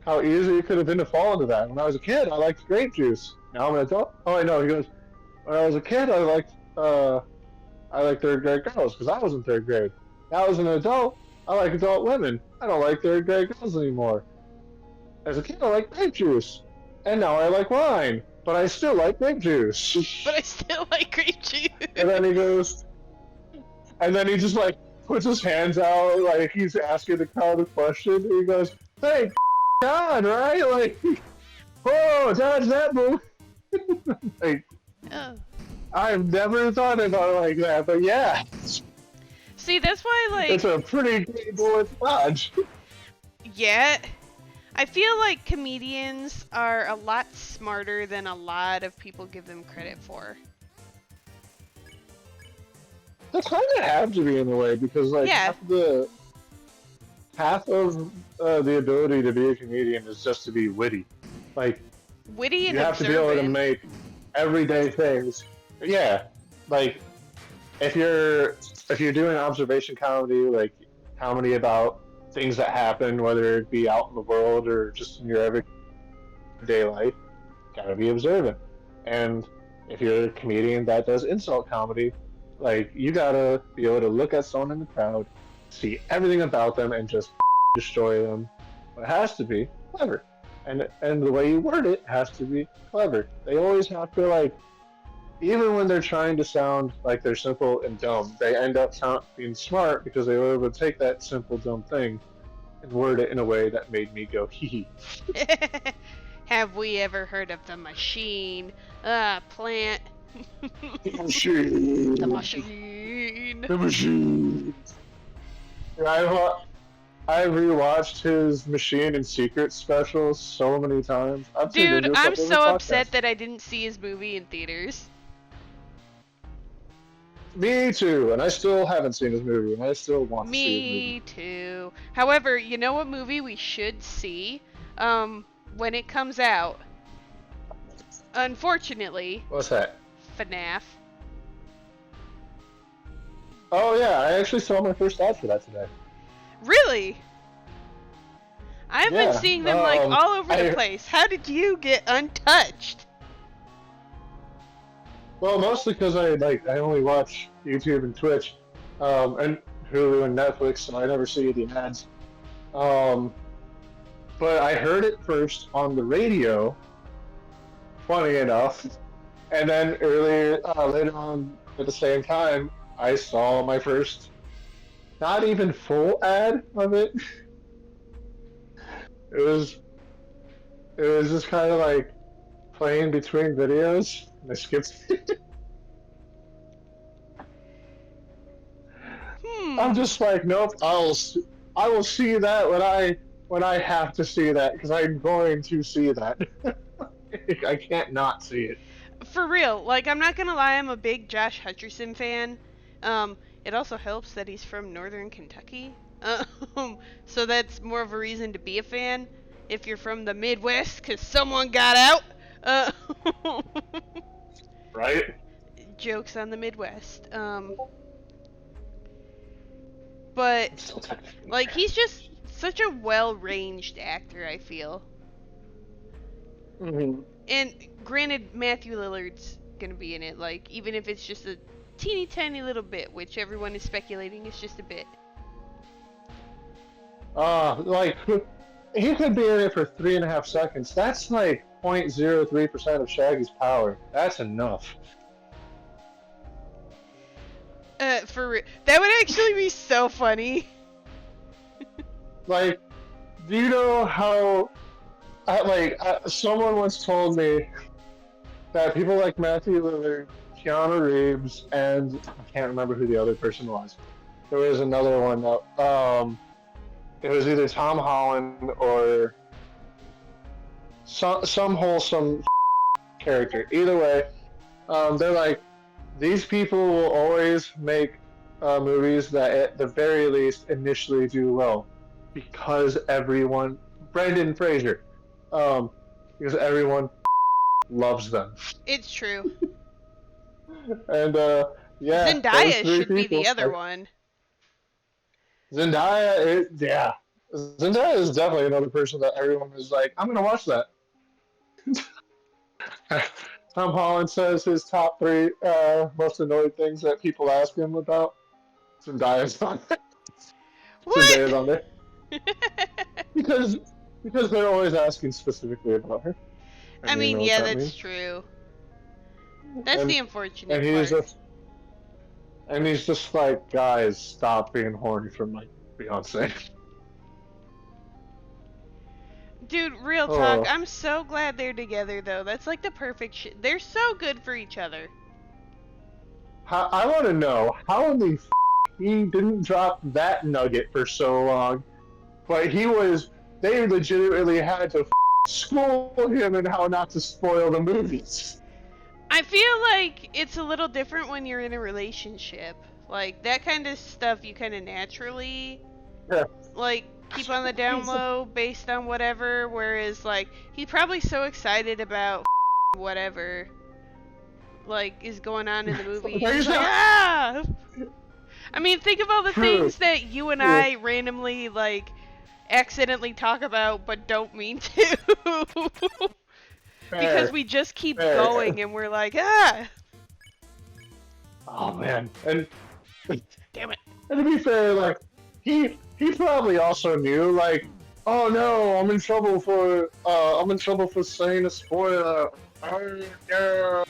how easy it could have been to fall into that. When I was a kid, I liked grape juice. Now I'm an adult. Oh, I know. He goes, when I was a kid, I liked 3rd grade girls because I was in 3rd grade. Now as an adult, I like adult women. I don't like 3rd grade girls anymore. As a kid, I liked grape juice, and now I like wine. But I still like grape juice. But I still like grape juice. And then he goes, and then he just like puts his hands out like he's asking the crowd a question. And he goes, "Thank God, right? Like, oh, dodge that move." Like, Oh. I've never thought about it like that, but yeah, See, that's why, like, it's a pretty great bullet dodge. yeah, I feel like comedians are a lot smarter than a lot of people give them credit for. They kind of have to be in a way because like Yeah. half of the ability to be a comedian is just to be witty. Like Witty and you have to be able to observant. make everyday things. Yeah, like if you're doing observation comedy, like comedy about things that happen, whether it be out in the world or just in your everyday life, gotta be observant. And if you're a comedian that does insult comedy, like you gotta be able to look at someone in the crowd, see everything about them, and just destroy them. But it has to be clever, and the way you word it has to be clever. They always have to like, even when they're trying to sound like they're simple and dumb, they end up being smart because they were able to take that simple dumb thing and word it in a way that made me go hee hee. Have we ever heard of the machine? Plant. The machine. The machine. The machine. I rewatched his Machine and Secret specials so many times. Dude, I'm so upset that I didn't see his movie in theaters. Me too, and I still haven't seen his movie, and I still want to see his movie. Me too. However, you know what movie we should see? When it comes out. Unfortunately, What's that? FNAF. Oh yeah, I actually saw my first ad for that today. Really? I've been Yeah, seeing them like all over the I- place. How did you get untouched? Well, mostly because I only watch YouTube and Twitch, and Hulu and Netflix, so I never see the ads. But I heard it first on the radio, funny enough, and then later on at the same time, I saw my first, not even full ad of it. It was just kind of like playing between videos. And I skipped it. I'm just like, nope. I will see that when I have to see that because I'm going to see that. I can't not see it. For real, like, I'm not gonna lie, I'm a big Josh Hutcherson fan. It also helps that he's from Northern Kentucky. So that's more of a reason to be a fan if you're from the Midwest, because someone got out. Right? Jokes on the Midwest. But, I'm still technically like, he's just such a well-ranged actor, I feel. Mhm. And granted, Matthew Lillard's gonna be in it, like, even if it's just a teeny tiny little bit, which everyone is speculating is just a bit. Like, he could be in it for 3.5 seconds. That's like 0.03% of Shaggy's power. That's enough. That would actually be so funny. Like, do you know how, someone once told me that people like Matthew Lillard, Keanu Reeves, and I can't remember who the other person was. There was another one that, it was either Tom Holland or some wholesome character. Either way, they're like, these people will always make movies that at the very least initially do well because everyone, Brendan Fraser, because everyone loves them. It's true. And yeah, those Zendaya three should be people, the other like, one. Zendaya, yeah. Zendaya is definitely another person that everyone is like, I'm gonna watch that. Tom Holland says his top 3 most annoying things that people ask him about. Zendaya's on there. Zendaya's What? on there because they're always asking specifically about her. I And you mean, know what yeah, that that's means. true. That's And- the unfortunate And he's part. just, like, guys, stop being horny for like Beyonce. Dude, real talk, Oh. I'm so glad they're together, though. That's like the perfect shit. They're so good for each other. I want to know how in the he didn't drop that nugget for so long, but they legitimately had to school him in how not to spoil the movies. I feel like it's a little different when you're in a relationship. Like, that kind of stuff you kind of naturally, Yeah. like, keep on the down low based on whatever, whereas, like, he's probably so excited about whatever, like, is going on in the movie. He's like, ah! I mean, think of all the True. things that you and I randomly, like, accidentally talk about but don't mean to. Because we just keep going and we're like, ah! Oh man, and Damn it. and to be fair, like he probably also knew, like, oh no, I'm in trouble for saying a spoiler. Oh yeah.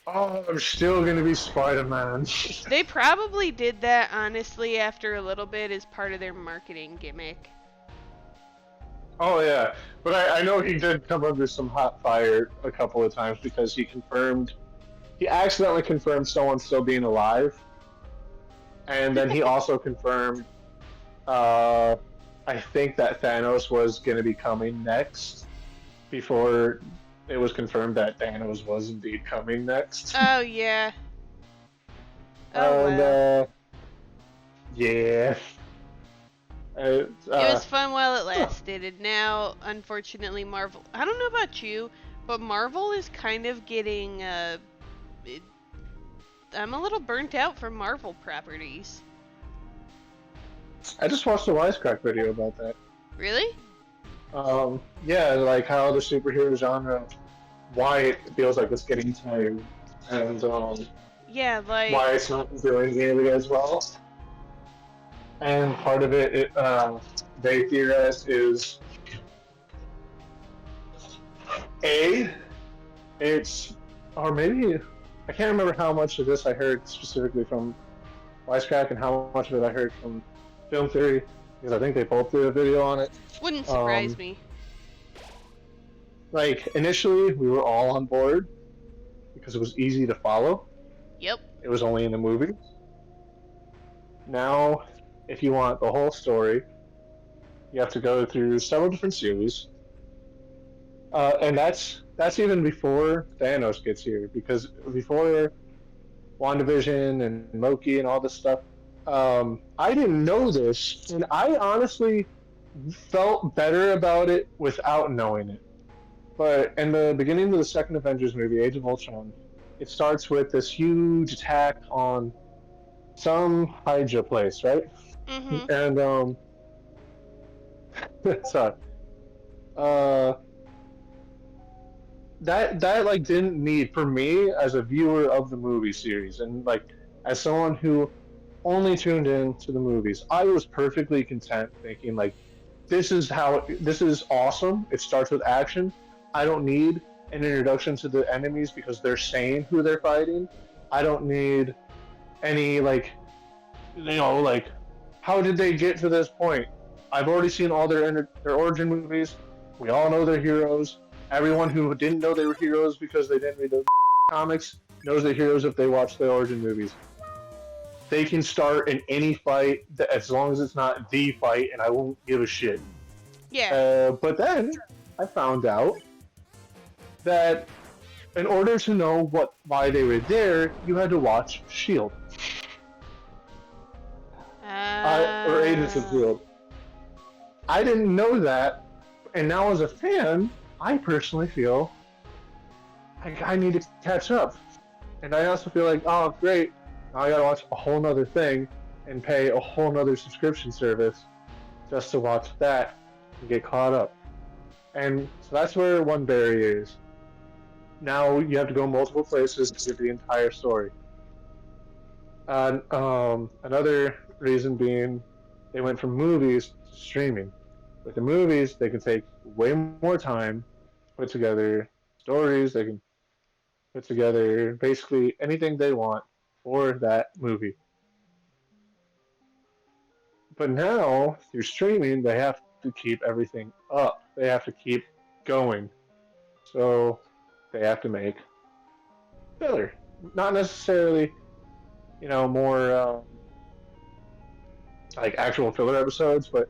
Oh, I'm still gonna be Spider-Man. They probably did that, honestly, after a little bit as part of their marketing gimmick. Oh yeah, but I know he did come under some hot fire a couple of times because he accidentally confirmed someone still being alive, and then he also confirmed, I think that Thanos was going to be coming next, before it was confirmed that Thanos was indeed coming next. Oh, yeah. Oh, And wow. yeah. It was fun while it lasted, and now, unfortunately, Marvel... I don't know about you, but Marvel is kind of getting, I'm a little burnt out from Marvel properties. I just watched a Wisecrack video about that. Really? Yeah, like how the superhero genre, why it feels like it's getting tired, and Yeah, like... why it's not doing nearly as well. And part of it, they theorize, is or maybe, I can't remember how much of this I heard specifically from Wisecrack and how much of it I heard from Film Theory, because I think they both did a video on it. Wouldn't surprise me. Like, initially, we were all on board because it was easy to follow. Yep. It was only in the movies. Now, if you want the whole story, you have to go through several different series. And that's that's even before Thanos gets here, because before WandaVision and Loki and all this stuff, I didn't know this, and I honestly felt better about it without knowing it. But in the beginning of the second Avengers movie, Age of Ultron, it starts with this huge attack on some Hydra place, right? Mm-hmm. And sorry, uh, that like didn't need for me as a viewer of the movie series, and like as someone who only tuned in to the movies, I was perfectly content thinking like this is awesome. It starts with action. I don't need an introduction to the enemies because they're saying who they're fighting. I don't need any like like how did they get to this point? I've already seen all their origin movies. We all know they're heroes. Everyone who didn't know they were heroes because they didn't read the comics knows they're heroes if they watch the origin movies. They can start in any fight as long as it's not the fight, and I won't give a shit. Yeah. But then I found out that in order to know why they were there, you had to watch Shield. Or Agents of Shield. I didn't know that, and now as a fan, I personally feel like I need to catch up. And I also feel like, oh great, now I gotta watch a whole nother thing and pay a whole nother subscription service just to watch that and get caught up. And so that's where one barrier is. Now you have to go multiple places to get the entire story. Another reason being they went from movies to streaming. With the movies, they can take way more time, put together stories, they can put together basically anything they want for that movie. But now, through streaming, they have to keep everything up. They have to keep going. So they have to make filler. Not necessarily, more like actual filler episodes, but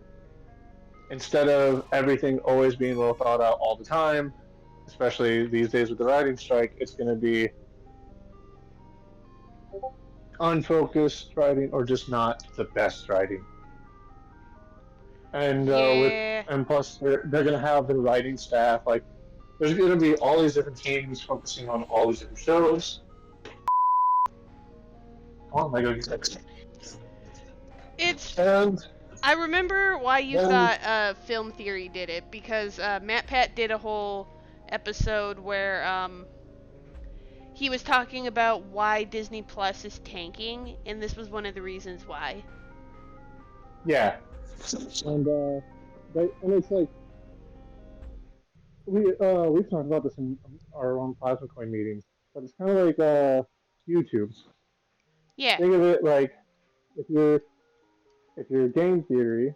instead of everything always being well thought out all the time, especially these days with the writing strike, it's going to be unfocused writing or just not the best writing. And Yeah. and plus they're going to have the writing staff like there's going to be all these different teams focusing on all these different shows. Oh my god, It's. and I remember why you then thought Film Theory did it, because Matt Pat did a whole episode where he was talking about why Disney Plus is tanking, and this was one of the reasons why. yeah, and it's like we've talked about this in our own Plasma Coin meetings, but it's kind of like YouTube. Yeah. Think of it like if you're game theory,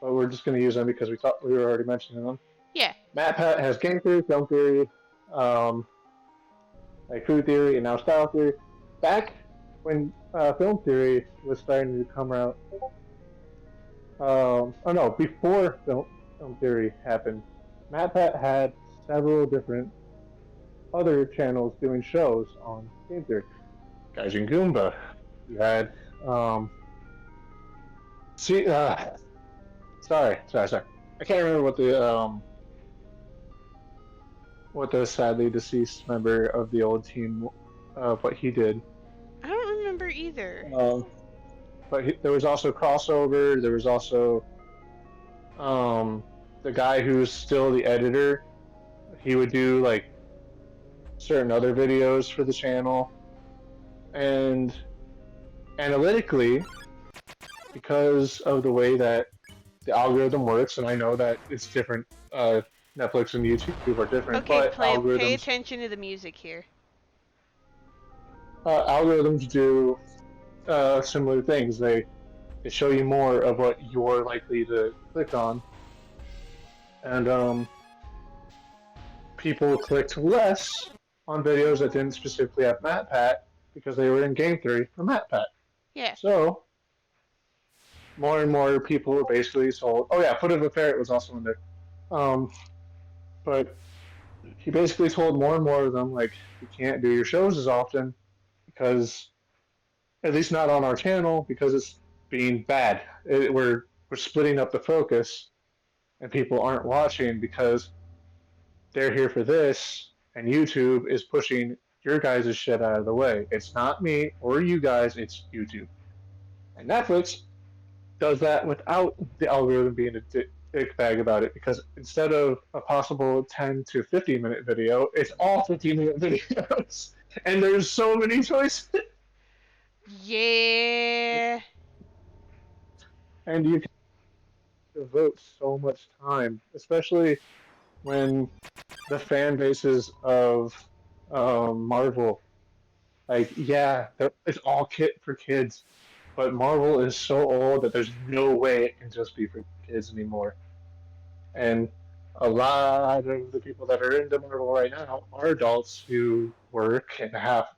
but we're just going to use them because we were already mentioning them. Yeah. Matt Pat has game theory, film theory, like food theory, and now style theory. Back when film theory was starting to come out, before film theory happened, Matt Pat had several different other channels doing shows on game theory. Gaijin Goomba. You had sorry. I can't remember what the sadly deceased member of the old team what he did. I don't remember either. But there was also crossover. There was also the guy who's still the editor. He would do like certain other videos for the channel, and analytically, because of the way that the algorithm works, and I know that it's different. Netflix and YouTube are different, Okay, but pay attention to the music here. Algorithms do similar things. They show you more of what you're likely to click on, and people clicked less on videos that didn't specifically have Matt Pat because they were in game theory for Matt Pat. Yeah. So more and more people were basically sold. Oh yeah, Foot of a Ferret was also in there. But he basically told more and more of them, like, you can't do your shows as often because, at least not on our channel, because it's being bad. We're splitting up the focus, and people aren't watching because they're here for this, and YouTube is pushing your guys' shit out of the way. It's not me or you guys, it's YouTube. And Netflix does that without the algorithm being a dick bag about it, because instead of a possible 10 to 15-minute video, it's all 15-minute videos. And there's so many choices. Yeah. And you can devote so much time, especially when the fan bases of Marvel, like, yeah, it's all kit for kids, but Marvel is so old that there's no way it can just be for kids anymore. And a lot of the people that are into Marvel right now are adults who work and have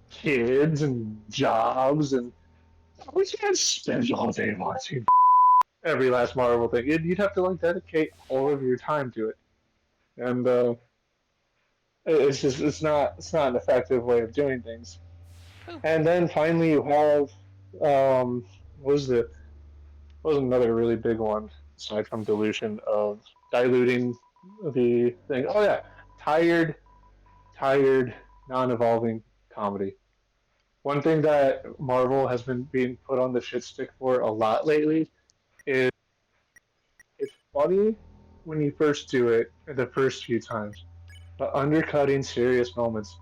kids and jobs, and we can't spend all day watching every last Marvel thing. You'd have to like dedicate all of your time to it, and it's not an effective way of doing things. And then finally you have what was another really big one aside from diluting the thing. Oh yeah, tired, non-evolving comedy. One thing that Marvel has been being put on the shit stick for a lot lately is it's funny when you first do it the first few times, but undercutting serious moments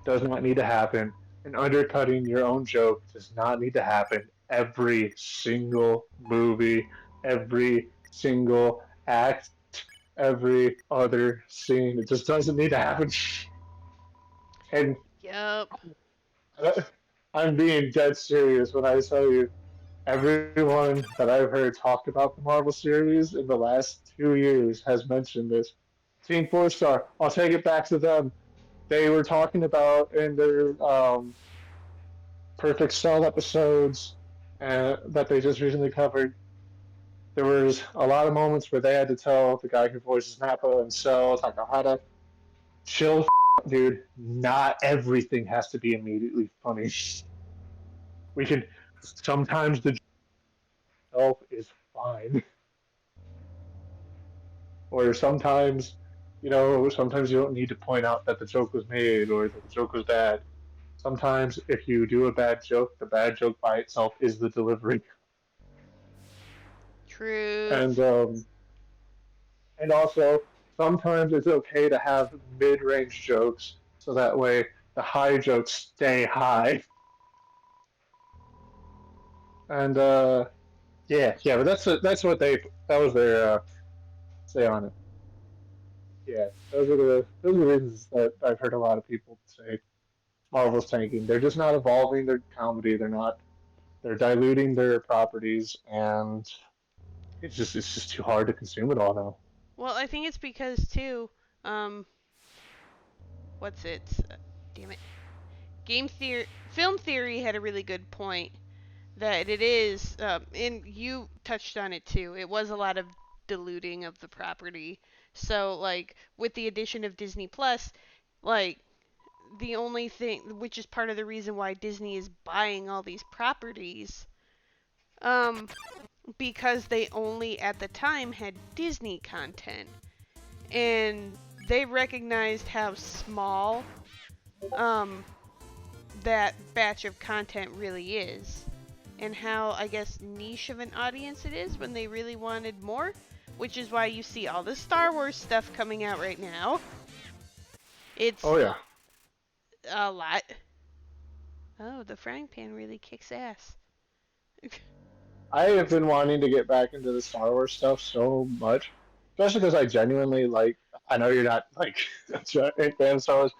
does not need to happen, and undercutting your own joke does not need to happen every single movie, every single act, every other scene. It just doesn't need to happen. And Yup. I'm being dead serious when I tell you, everyone that I've heard talk about the Marvel series in the last 2 years has mentioned this. Team Four Star, I'll take it back to them. They were talking about in their Perfect Cell episodes that they just recently covered. There was a lot of moments where they had to tell the guy who voices Nappa and Cell, Takahata, chill, dude. Not everything has to be immediately funny. We can sometimes the joke is fine, or sometimes you don't need to point out that the joke was made or that the joke was bad. Sometimes if you do a bad joke, the bad joke by itself is the delivery. Truth. And also sometimes it's okay to have mid-range jokes so that way the high jokes stay high. And but that was their say on it. Yeah, those are the reasons that I've heard a lot of people say Marvel's tanking. They're just not evolving their comedy. They're diluting their properties, and it's just too hard to consume it all now. Well, I think it's because too. Um, what's it? Damn it. Film theory had a really good point that it is, and you touched on it too. It was a lot of diluting of the property. So, like, with the addition of Disney Plus, like, the only thing, which is part of the reason why Disney is buying all these properties, um, because they only at the time had Disney content, and they recognized how small, um, that batch of content really is, and how, I guess, niche of an audience it is when they really wanted more, which is why you see all the Star Wars stuff coming out right now. It's Oh yeah, a lot. Oh, the frying pan really kicks ass. I have been wanting to get back into the Star Wars stuff so much, especially because I genuinely like. I know you're not like a giant fan of Star Wars,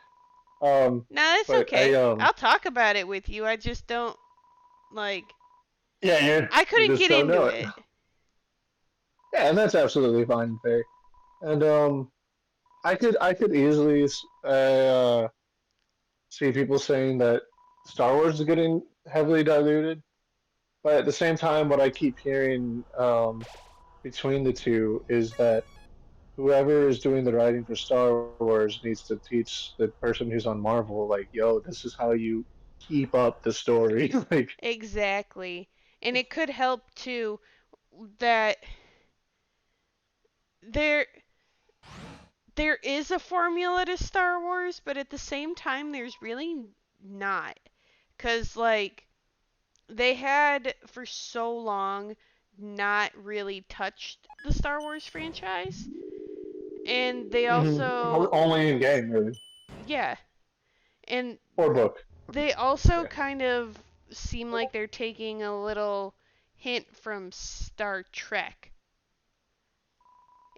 No, it's but okay. I'll talk about it with you. I just don't, like, yeah, I you couldn't just get don't into know it. Yeah, and that's absolutely fine and fair. And I could easily see people saying that Star Wars is getting heavily diluted, but at the same time, what I keep hearing between the two is that whoever is doing the writing for Star Wars needs to teach the person who's on Marvel, like, yo, this is how you keep up the story. Like, Exactly. And it could help too that there there is a formula to Star Wars, but at the same time there's really not. 'Cause like they had for so long not really touched the Star Wars franchise. And they also only in game, really, yeah, and or book. they also Yeah. kind of seem like they're taking a little hint from Star Trek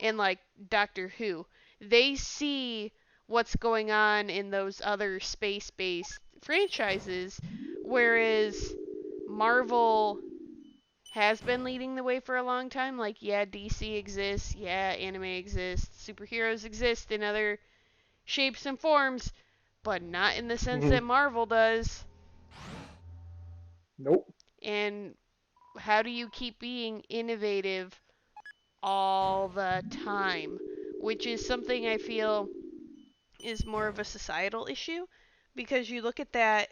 and like Doctor Who. They see what's going on in those other space-based franchises, whereas Marvel has been leading the way for a long time. Like, yeah, DC exists, yeah, anime exists, superheroes exist in other shapes and forms, but not in the sense Mhm. that Marvel does. Nope. And how do you keep being innovative all the time? Which is something I feel is more of a societal issue because you look at that.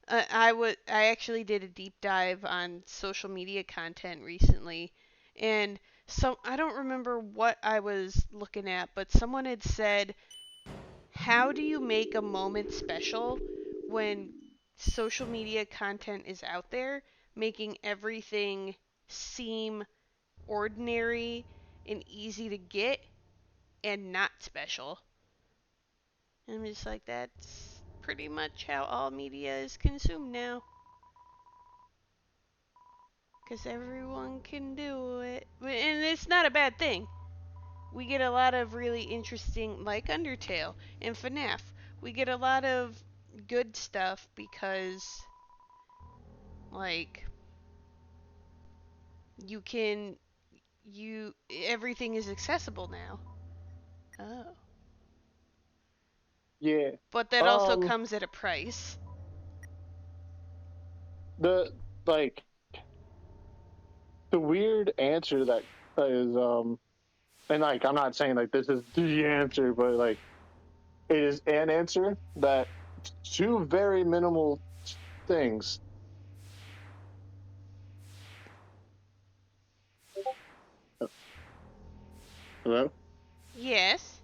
I actually did a deep dive on social media content recently, and so I don't remember what I was looking at, but someone had said, "How do you make a moment special when social media content is out there, making everything seem ordinary and easy to get and not special?" And I'm just like, that's pretty much how all media is consumed now. Because everyone can do it. And it's not a bad thing. We get a lot of really interesting, like Undertale and FNAF. We get a lot of good stuff because, like, you can, everything is accessible now. Oh. Yeah. But that also comes at a price. The like the weird answer that is and like I'm not saying like this is the answer, but like it is an answer that two very minimal things. Hello? Yes,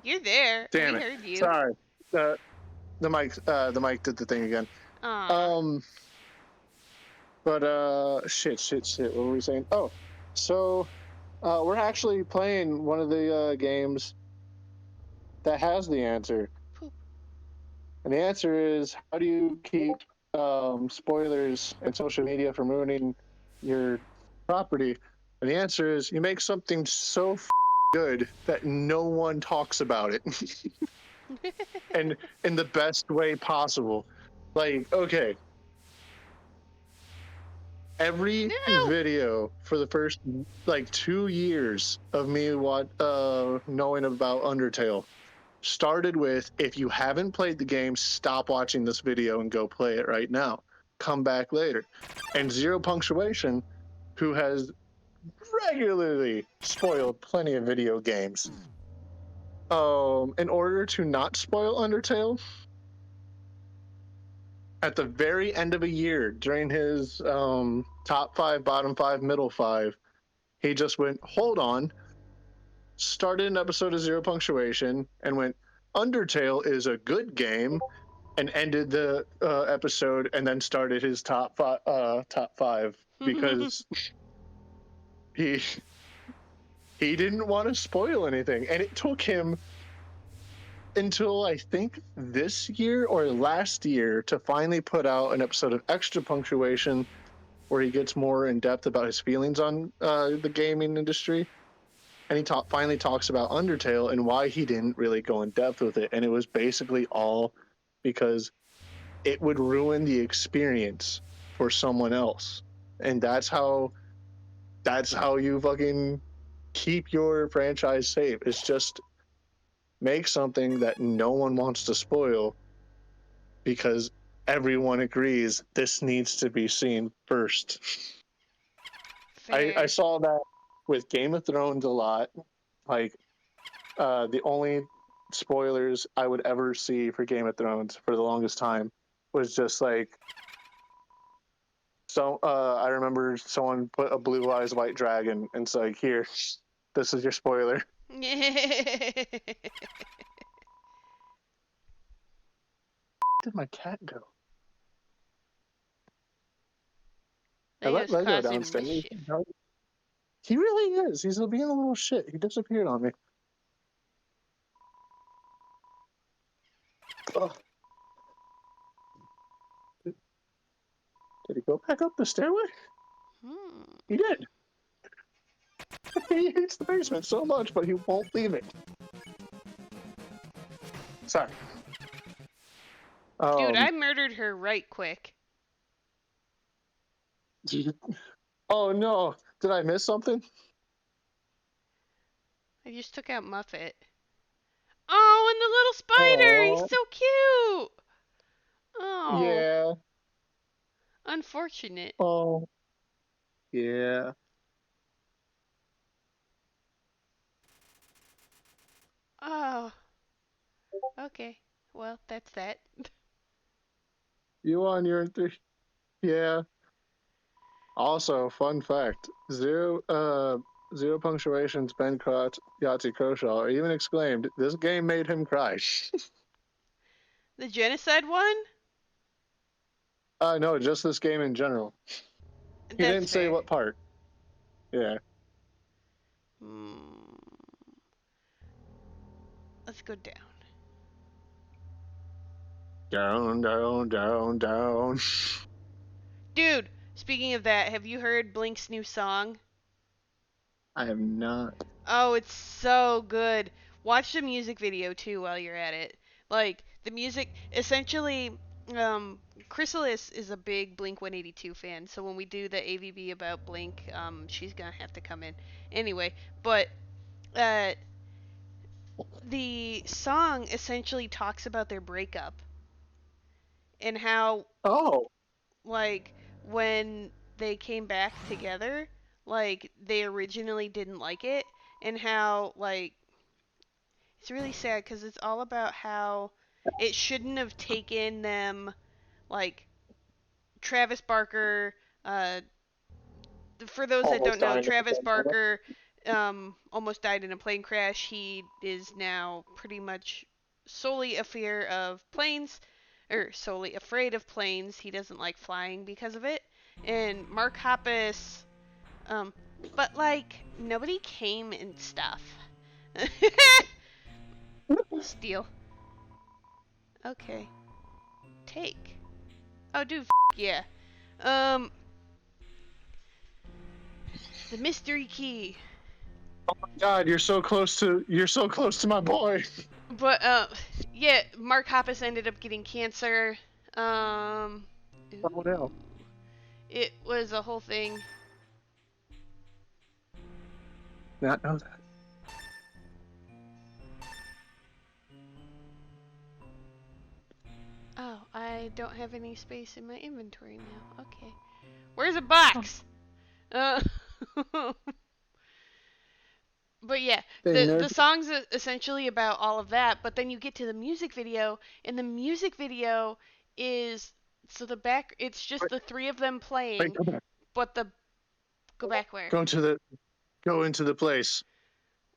you're there. Damn We it. heard you. Sorry. The the mic did the thing again. Aw. Um but shit. What were we saying? Oh. So we're actually playing one of the games that has the answer. Poop. And the answer is how do you keep spoilers and social media from ruining your property? And the answer is you make something so good that no one talks about it. And in the best way possible. Like, okay, every No! video for the first like 2 years of me knowing about Undertale started with if you haven't played the game, stop watching this video and go play it right now. Come back later. And Zero Punctuation, who has regularly spoiled plenty of video games. In order to not spoil Undertale, at the very end of a year during his top five, bottom five, middle five, he just went, hold on, started an episode of Zero Punctuation and went, Undertale is a good game, and ended the episode and then started his top five because he he didn't want to spoil anything, and it took him until I think this year or last year to finally put out an episode of Extra Punctuation where he gets more in depth about his feelings on the gaming industry. And he finally talks about Undertale and why he didn't really go in depth with it. And it was basically all because it would ruin the experience for someone else. And that's how you fucking keep your franchise safe. It's just make something that no one wants to spoil because everyone agrees this needs to be seen first. I Fair. saw that with Game of Thrones a lot. Like the only spoilers I would ever see for Game of Thrones for the longest time was just like, so I remember someone put a blue eyes white dragon, and it's like, here, this is your spoiler. Where did my cat go? I let Leo's Lego causing downstairs. mischief. He really is. He's being a little shit. He disappeared on me. Ugh. Did he go back up the stairway? He did. He hates the basement so much, but he won't leave it. Sorry. Dude, I murdered her right quick. Oh no! Did I miss something? I just took out Muffet. Oh, and the little spider! He's Aw. so cute! Oh. Yeah. Unfortunate. Oh. Yeah. Oh. Okay. Well, that's that. You on your three? Yeah. Also, fun fact: zero punctuations. Ben Crotch, Yahtzee Croshaw even exclaimed, "This game made him cry." The Genocide one? No, just this game in general. He That's didn't say fair. what part. Yeah. Let's go down. Down, down, down, down. Dude, speaking of that, have you heard Blink's new song? I have not. Oh, it's so good. Watch the music video too while you're at it. Like, the music, essentially, Chrysalis is a big Blink 182 fan, so when we do the AVB about Blink, she's gonna have to come in. Anyway, but, the song essentially talks about their breakup and how, Oh. like, when they came back together, like, they originally didn't like it, and how, like, it's really sad because it's all about how it shouldn't have taken them, like, Travis Barker, for those that don't Almost know, dying. Travis Barker almost died in a plane crash. He is now pretty much solely a fear of planes, or solely afraid of planes. He doesn't like flying because of it. And Mark Hoppus, but like nobody came and stuff. Steal. Okay. Take. Oh, dude, yeah. The mystery key. Oh my God, you're so close to my boy. But yeah, Mark Hoppus ended up getting cancer. Oh no. It was a whole thing. Not know that. Oh, I don't have any space in my inventory now. Okay. Where's a box? But yeah, the song's essentially about all of that, but then you get to the music video, and the music video is it's just the three of them playing, Wait, go back. but go back where? Go into the place.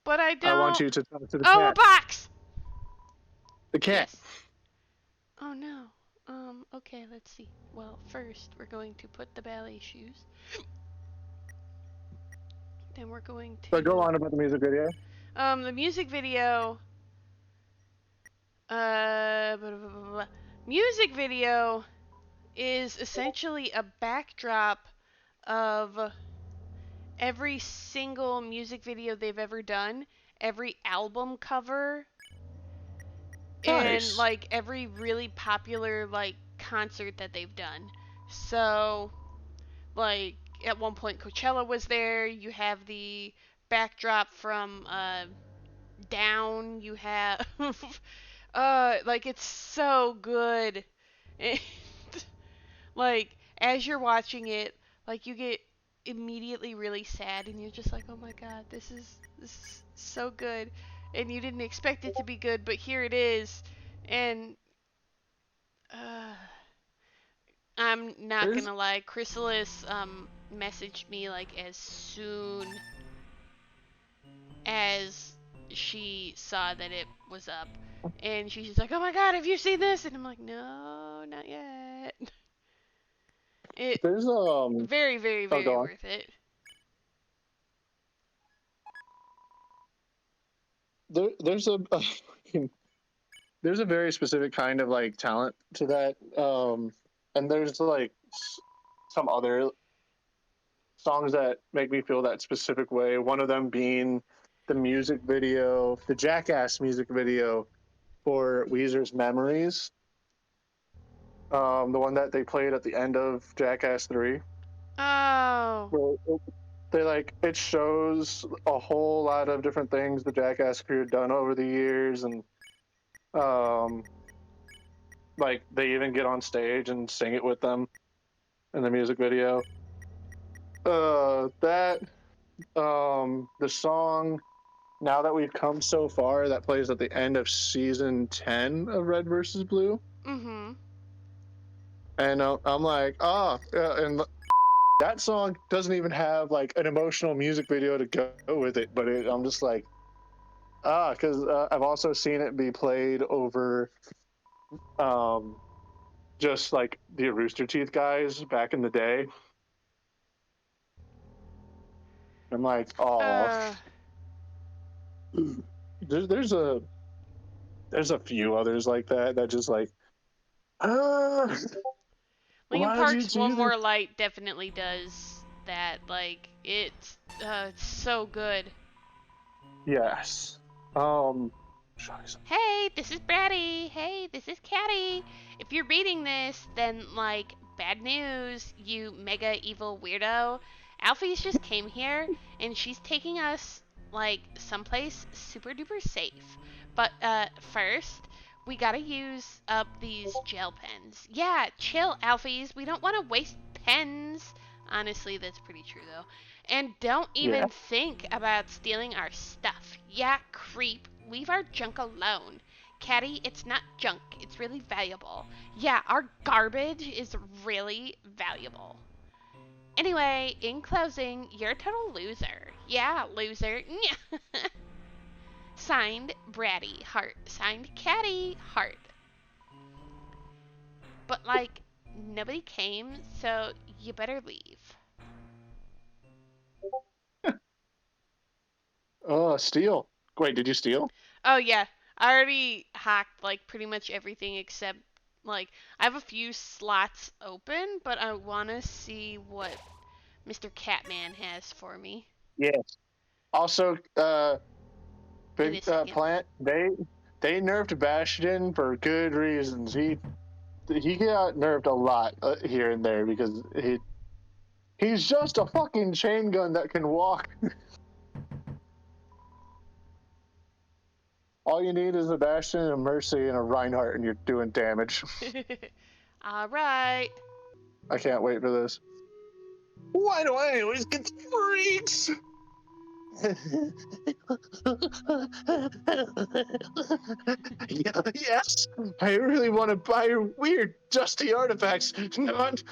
But I don't. I want you to talk to the Oh, cat. a box. The cat. Yes. Oh no. Okay, let's see. Well, first we're going to put the ballet shoes. Then we're going to. So go on about the music video. The music video. Music video is essentially a backdrop of every single music video they've ever done, every album cover, Nice. and like every really popular like concert that they've done. So, like at one point Coachella was there. You have the backdrop from Down. You have like it's so good. And, like as you're watching it, like you get immediately really sad and you're just like, "Oh my god, this is so good." and you didn't expect it to be good, but here it is. And uh, I'm not There's gonna lie, Chrysalis messaged me like as soon as she saw that it was up, and she's just like, "Oh my god, have you seen this?" And I'm like, "No, not yet." It there's very, very, oh, very go on. worth it. There's a there's a very specific kind of like talent to that, and there's like some other songs that make me feel that specific way. One of them being the music video, the Jackass music video for Weezer's Memories, the one that they played at the end of Jackass 3. Oh. Where they like it shows a whole lot of different things the Jackass crew had done over the years, and um, like they even get on stage and sing it with them in the music video. That the song "Now That We've Come So Far" that plays at the end of season 10 of Red versus Blue, Mm-hmm. and I'm like, and that song doesn't even have like an emotional music video to go with it, but I'm just like, because I've also seen it be played over, just like the Rooster Teeth guys back in the day. I'm like, oh, Uh, there's a few others like that just like, ah, Linkin why'd you Park's One do this? More Light definitely does that. Like, it's so good. Yes. Shucks. Hey, this is Bratty. Hey, this is Catty. If you're reading this, then, like, bad news, you mega evil weirdo. Alphys just came here, and she's taking us, like, someplace super duper safe. But, first, we gotta use up these gel pens. Yeah, chill, Alphys. We don't want to waste pens. Honestly, that's pretty true, though. And don't Yeah. even think about stealing our stuff. Yeah, creep. Leave our junk alone. Catty, it's not junk. It's really valuable. Yeah, our garbage is really valuable. Anyway, in closing, you're a total loser. Yeah, loser. Signed, Bratty, heart. Signed, Catty, heart. But, like, nobody came, so you better leave. Oh, steal. Wait, did you steal? Oh, yeah. I already hacked, like, pretty much everything except, like, I have a few slots open, but I want to see what Mr. Catman has for me Yes. Also, in a big second. plant. They nerfed Bastion for good reasons. He got nerfed a lot here and there because he's just a fucking chain gun that can walk. All you need is a Bastion, a Mercy, and a Reinhardt, and you're doing damage. Alright. I can't wait for this. Why do I always get the freaks? Yes, I really want to buy your weird, dusty artifacts. Not.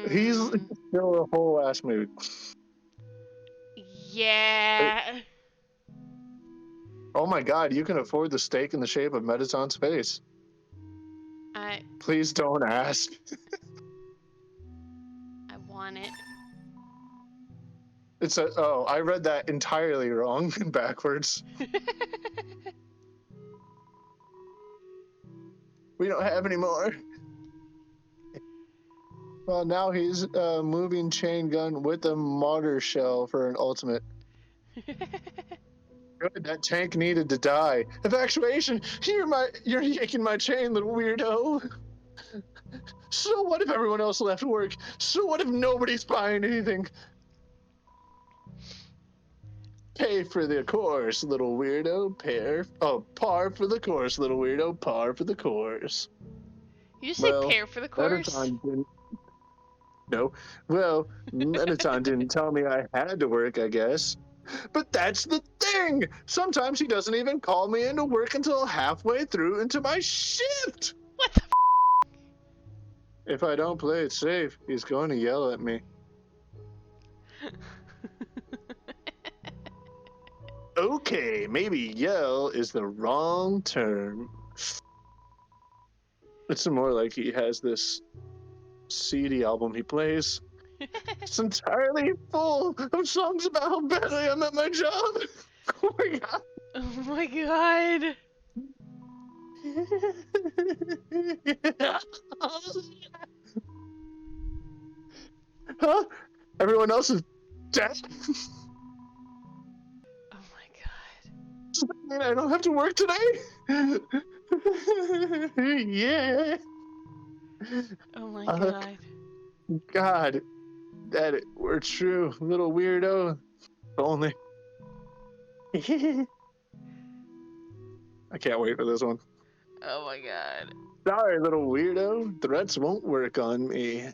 He's Hmm. still a whole ass mood. Yeah. Oh my god, you can afford the steak in the shape of Mettaton's face. I Please don't ask. want it. It's a. Oh, I read that entirely wrong backwards. We don't have any more. Well, now he's a moving chain gun with a mortar shell for an ultimate. Good, that tank needed to die. Evacuation! You're yanking my chain, little weirdo. So what if everyone else left work? So what if nobody's buying anything? Pay for the course, little weirdo. Par for the course, little weirdo. Par for the course. You say Well, pair for the course? Mettaton didn't. No. Well, Mettaton didn't tell me I had to work, I guess. But that's the thing! Sometimes he doesn't even call me into work until halfway through into my shift! What the If I don't play it safe, he's going to yell at me. Okay, maybe yell is the wrong term. It's more like he has this CD album he plays. It's entirely full of songs about how bad I am at my job. Oh my god. Oh my god. Huh? Everyone else is dead? Oh my god. Does that mean I don't have to work today? Yeah. Oh my god. God, that it were true, little weirdo. If only. I can't wait for this one. Oh my god. Sorry, little weirdo. Threats won't work on me.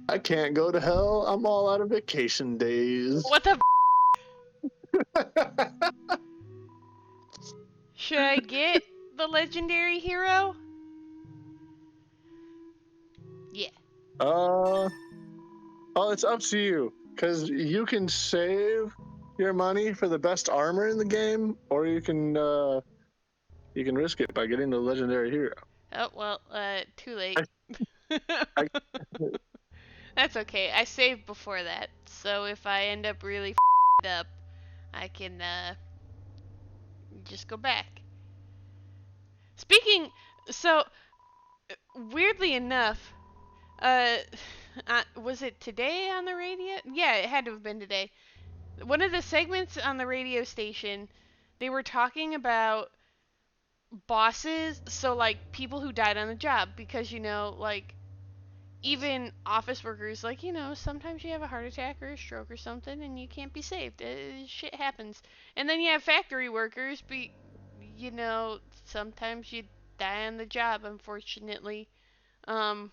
I can't go to hell. I'm all out of vacation days. What the Should I get the legendary hero? Yeah. Oh, it's up to you. Because you can save your money for the best armor in the game, or you can risk it by getting the legendary hero. Oh, well, too late. I- That's okay. I saved before that. So if I end up really up, I can, just go back. Speaking, so, weirdly enough, was it today on the radio? Yeah, it had to have been today. One of the segments on the radio station, they were talking about bosses, so like people who died on the job, because like even office workers, like sometimes you have a heart attack or a stroke or something and you can't be saved. Shit happens. And then you have factory workers, sometimes you die on the job, unfortunately. Yeah.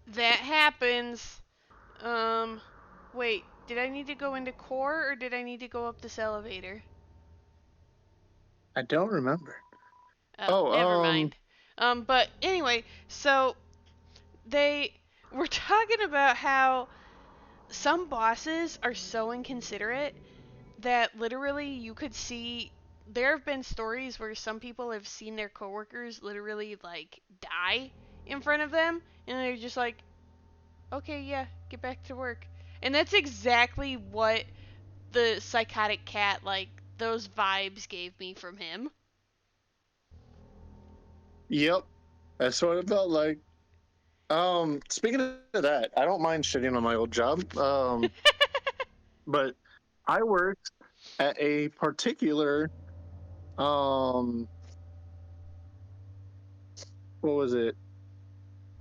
That happens. Wait, did I need to go into core or did I need to go up this elevator? I don't remember. Oh, never mind. But anyway, so they were talking about how some bosses are so inconsiderate that literally you could see. There have been stories where some people have seen their coworkers literally like die in front of them, and they're just like, "Okay, yeah, get back to work." And that's exactly what the psychotic cat, like those vibes gave me from him. Yep. That's what it felt like. Speaking of that, I don't mind shitting on my old job. But I worked at a particular what was it?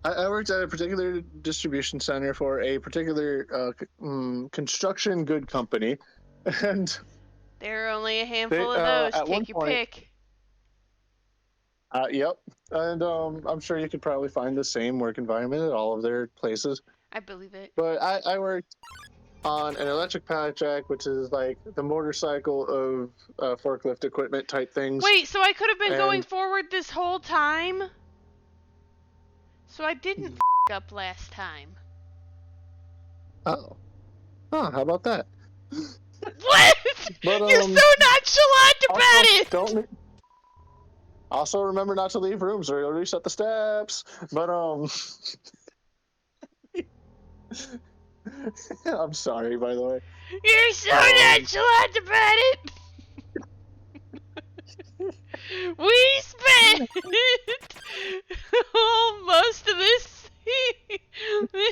I worked at a particular distribution center for a particular construction good company, and There are only a handful of those. at one Take your point- pick. Yep, and I'm sure you could probably find the same work environment at all of their places. I believe it. But I worked on an electric pallet jack, which is like the motorcycle of forklift equipment type things. Wait, so I could have been going And- forward this whole time? So I didn't up last time. Oh. Huh, how about that? What? But, You're so nonchalant about it! Don't. Also, remember not to leave rooms or you'll reset the steps. But I'm sorry, by the way. You're so nonchalant about it! We spent most of this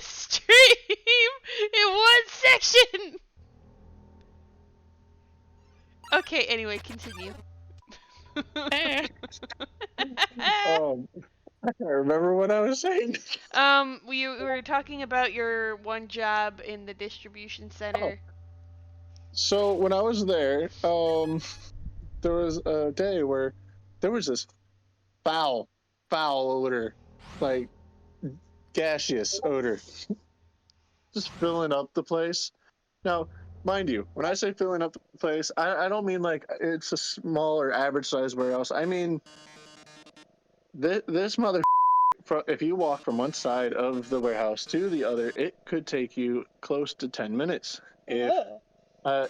stream in one section! Okay, anyway, continue. I can't remember what I was saying. We were talking about your one job in the distribution center. So when I was there, there was a day where there was this foul odor like gaseous odor, just filling up the place. Now, mind you, when I say filling up the place, I don't mean like it's a small or average size warehouse. I mean this mother. If you walk from one side of the warehouse to the other, it could take you close to 10 minutes. If uh,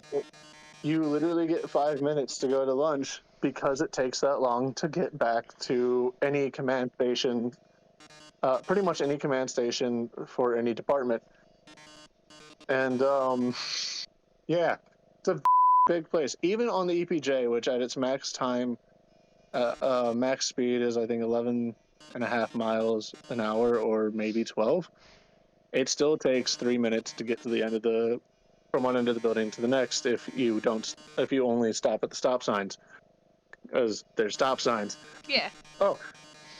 you literally get 5 minutes to go to lunch because it takes that long to get back to any command station, pretty much any command station for any department. And yeah, it's a big place. Even on the EPJ, which at its max time, max speed is I think 11.5 miles an hour or maybe 12. It still takes 3 minutes to get to the end of from one end of the building to the next if you only stop at the stop signs, because there's stop signs. Yeah. Oh,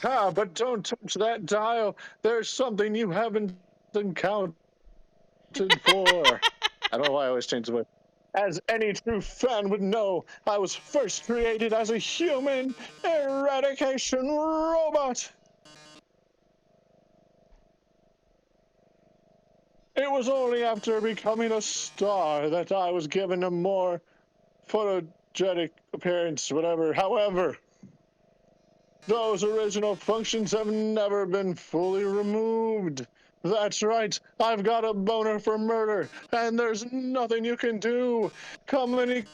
but don't touch that dial. There's something you haven't encountered for. I don't know why I always change the voice. As any true fan would know, I was first created as a human eradication robot. It was only after becoming a star that I was given a more photogenic appearance, whatever. However, those original functions have never been fully removed. That's right, I've got a boner for murder, and there's nothing you can do. Come any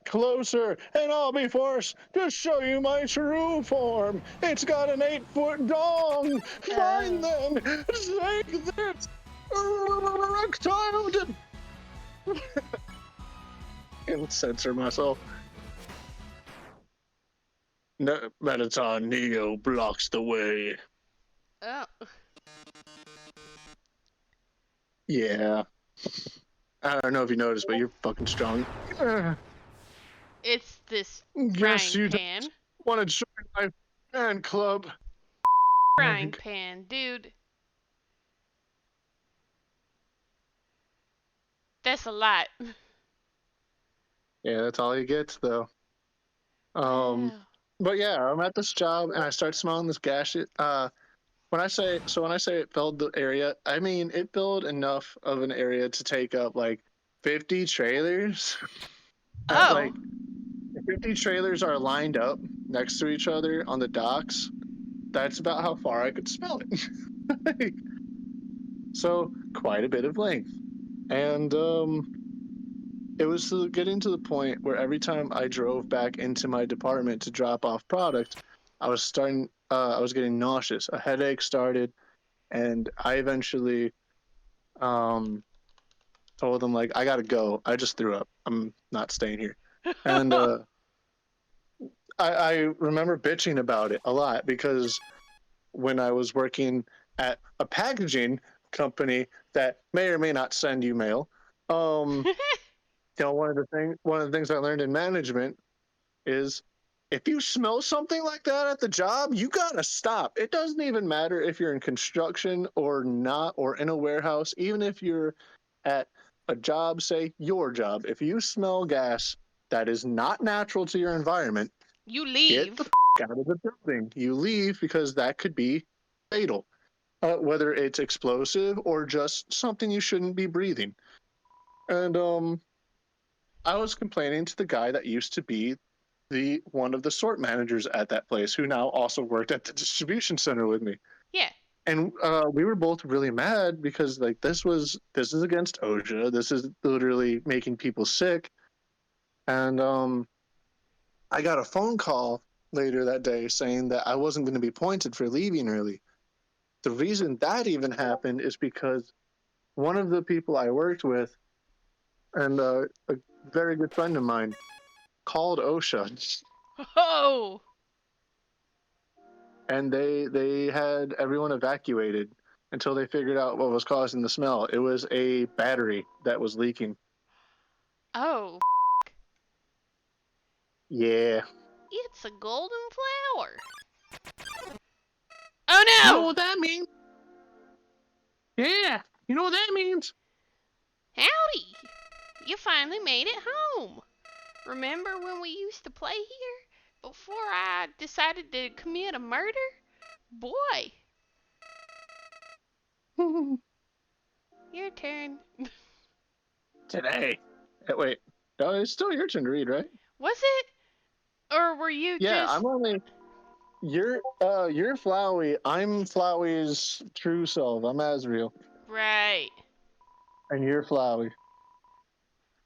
closer, and I'll be forced to show you my true form. It's got an 8-foot dong. Fine then, take this. Erectile. Can't censor myself. No, Mettaton Neo blocks the way. Oh. Yeah. I don't know if you noticed, but you're fucking strong. It's this Guess frying you pan. don't want to join my fan club. Frying pan, dude. That's a lot. Yeah, that's all he gets, though. Wow. But yeah, I'm at this job and I start smelling this gas. When I say it filled the area, I mean it filled enough of an area to take up like 50 trailers. Oh. Like 50 trailers are lined up next to each other on the docks. That's about how far I could smell it. So quite a bit of length. And it was getting to the point where every time I drove back into my department to drop off product, I was getting nauseous. A headache started, and I eventually told them, like, I gotta go. I just threw up. I'm not staying here. And I remember bitching about it a lot because when I was working at a packaging company that may or may not send you mail, one of the things I learned in management is if you smell something like that at the job, you gotta stop. It doesn't even matter if you're in construction or not, or in a warehouse, even if you're at a job, say your job. If you smell gas that is not natural to your environment, You get leave. the out of the building. You leave, because that could be fatal, whether it's explosive or just something you shouldn't be breathing. And I was complaining to the guy that used to be one of the sort managers at that place, who now also worked at the distribution center with me. Yeah. And we were both really mad because, like, this is against OSHA. This is literally making people sick. And I got a phone call later that day saying that I wasn't going to be pointed for leaving early. The reason that even happened is because one of the people I worked with, and a very good friend of mine, called OSHA. Oh. And they had everyone evacuated until they figured out what was causing the smell. It was a battery that was leaking. Oh. Yeah. It's a golden flower. Oh no! You know what that means? Yeah. You know what that means? Howdy! You finally made it home. Remember when we used to play here? Before I decided to commit a murder? Boy, Your turn. Today. Wait. No, it's still your turn to read, right? Was it? Or were you Yeah, just... I'm only. You're Flowey. I'm Flowey's true self. I'm Asriel, Right. and you're Flowey.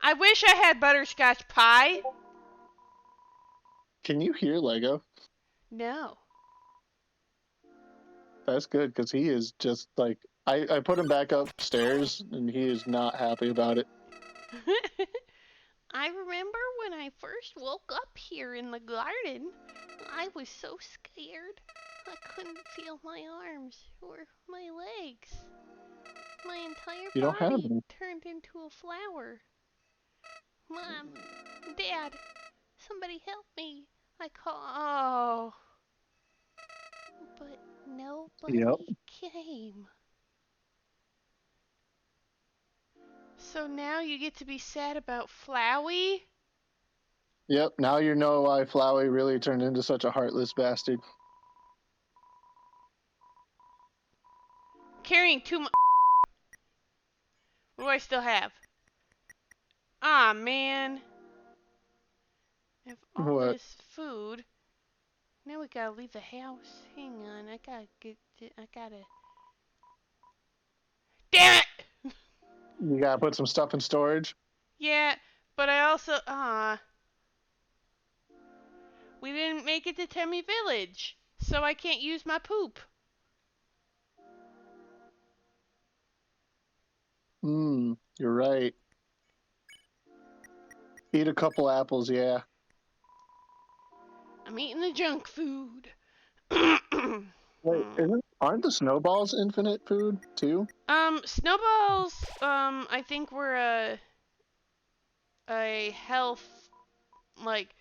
I wish I had butterscotch pie. Can you hear Lego? No. That's good because he is just like I put him back upstairs, and he is not happy about it. I remember when I first woke up here in the garden, I was so scared. I couldn't feel my arms or my legs. My entire You don't have body any. turned into a flower. Mom, Dad, somebody help me. I call. Oh. But Yep. nobody came. So now you get to be sad about Flowey? Yep. Now you know why Flowey really turned into such a heartless bastard. Carrying too much. What do I still have? Ah, man. I have all What? this food. Now we gotta leave the house. Hang on, I gotta. Damn it! You gotta put some stuff in storage. Yeah, but I also. We didn't make it to Temmie Village, so I can't use my poop. You're right. Eat a couple apples, yeah. I'm eating the junk food. Wait, aren't the snowballs infinite food too? Snowballs, I think were a health, like,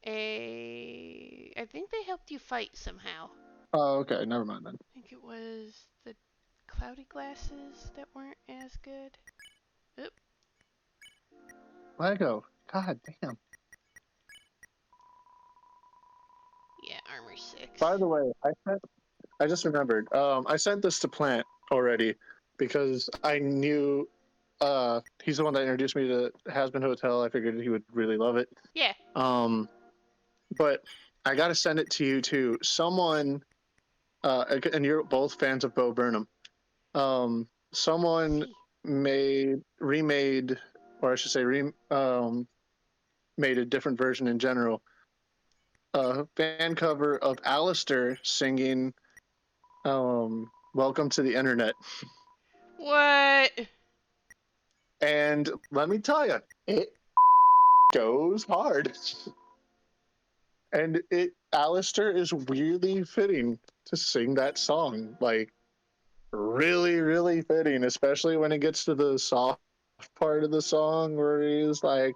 I think they helped you fight somehow. Oh, okay. Never mind then. I think it was the cloudy glasses that weren't as good. Oop. Lego. God damn. Yeah, armor 6. By the way, I just remembered. I sent this to Plant already because I knew he's the one that introduced me to Hasbin Hotel. I figured he would really love it. Yeah. But I gotta send it to you too. Someone, and you're both fans of Bo Burnham. Someone remade, or I should say, made a different version in general. A fan cover of Alistair singing "Welcome to the Internet," What? and let me tell you, it goes hard. And Alistair is weirdly fitting to sing that song, like really, really fitting, especially when it gets to the soft part of the song where he's like,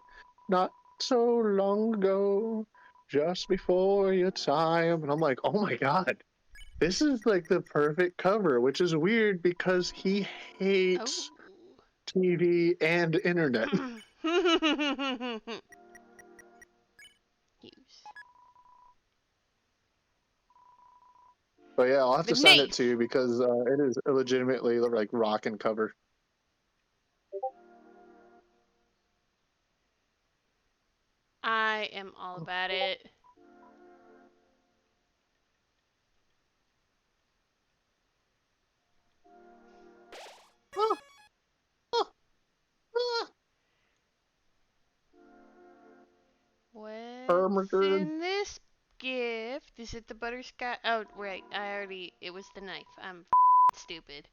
"Not so long ago, just before your time," and I'm like, "Oh my god, this is like the perfect cover," which is weird because he hates TV and internet. Use. But yeah, I'll have The to send knife. it to you because it is legitimately like rockin' cover. I am all about it. What's in this gift? Is it the butterscotch? Oh, right. It was the knife. I'm stupid.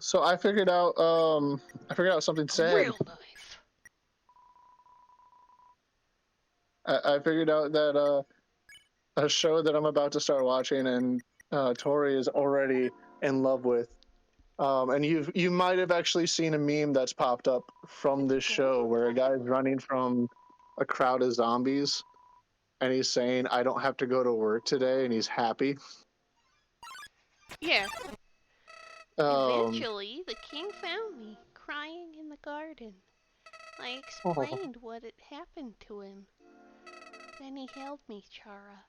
So I figured out something A sad. real knife. I figured out that a show that I'm about to start watching and Tori is already in love with. And you might have actually seen a meme that's popped up from this show where a guy's running from a crowd of zombies and he's saying, "I don't have to go to work today," and he's happy. Yeah. Um, Eventually, the king found me, crying in the garden. I oh, explained what had happened to him. Then he held me, Chara.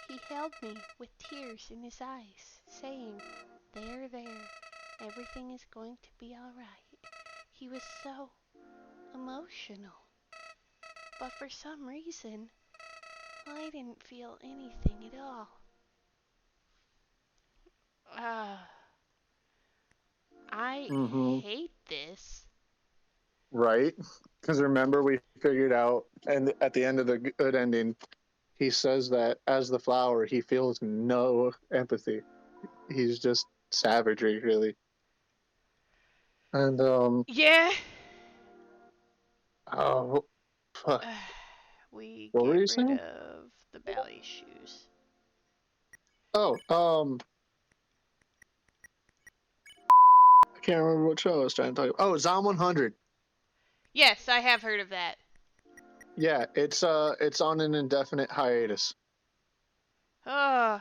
He held me with tears in his eyes, saying, There. Everything is going to be alright. He was so emotional. But for some reason, I didn't feel anything at all. I Mm-hmm. hate this. Right? Because remember, we figured out, and at the end of the good ending, he says that as the flower, he feels no empathy. He's just savagery, really. And Yeah. oh, fuck. We What were get you rid saying? of the ballet shoes. Oh, I can't remember what show I was trying to talk about. Oh, Zom 100. Yes, I have heard of that. Yeah, it's on an indefinite hiatus. Ugh.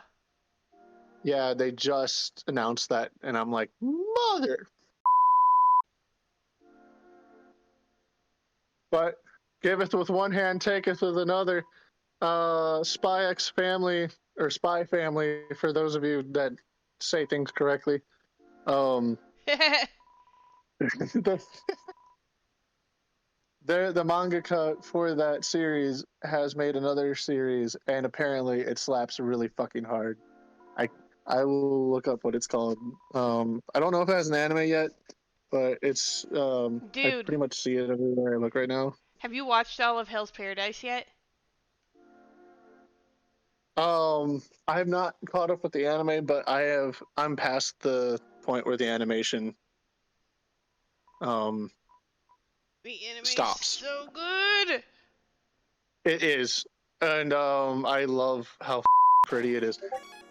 Yeah, they just announced that, and I'm like, mother. But giveth with one hand, taketh with another. Spy X Family or Spy Family, for those of you that say things correctly. The the mangaka for that series has made another series, and apparently it slaps really fucking hard. I I will look up what it's called. I don't know if it has an anime yet, but it's I Dude, pretty much see it everywhere I look right now. have you watched all of Hell's Paradise yet? I have not caught up with the anime, but I have. I'm past the point where the animation um The anime's stops. so good. It is, and I love how pretty it is.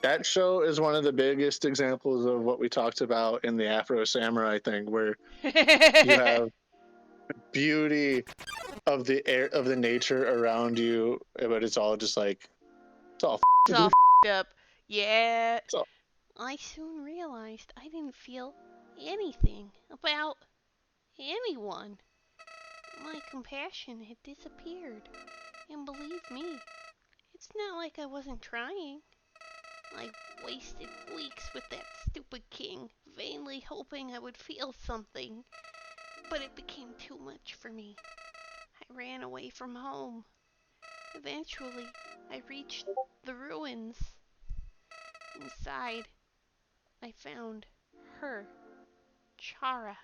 That show is one of the biggest examples of what we talked about in the Afro Samurai thing, where you have beauty of the air of the nature around you, but it's all just like it's all It's all up. Yeah. it's all, I soon realized I didn't feel anything about anyone. My compassion had disappeared. And believe me, it's not like I wasn't trying. I wasted weeks with that stupid king, vainly hoping I would feel something. But it became too much for me. I ran away from home. Eventually, I reached the ruins. Inside, I found her, Chara.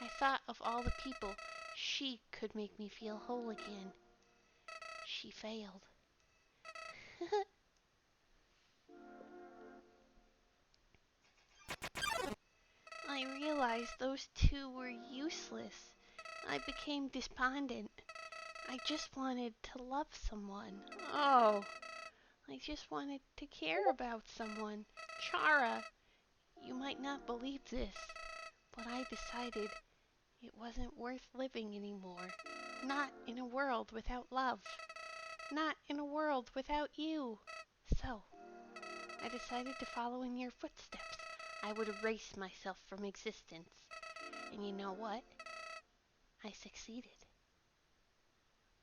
I thought of all the people she could make me feel whole again. She failed. I realized those two were useless. I became despondent. I just wanted to love someone. Oh, I just wanted to care about someone. Chara, you might not believe this, but I decided it wasn't worth living anymore. Not in a world without love. Not in a world without you. So, I decided to follow in your footsteps. I would erase myself from existence. And you know what? I succeeded.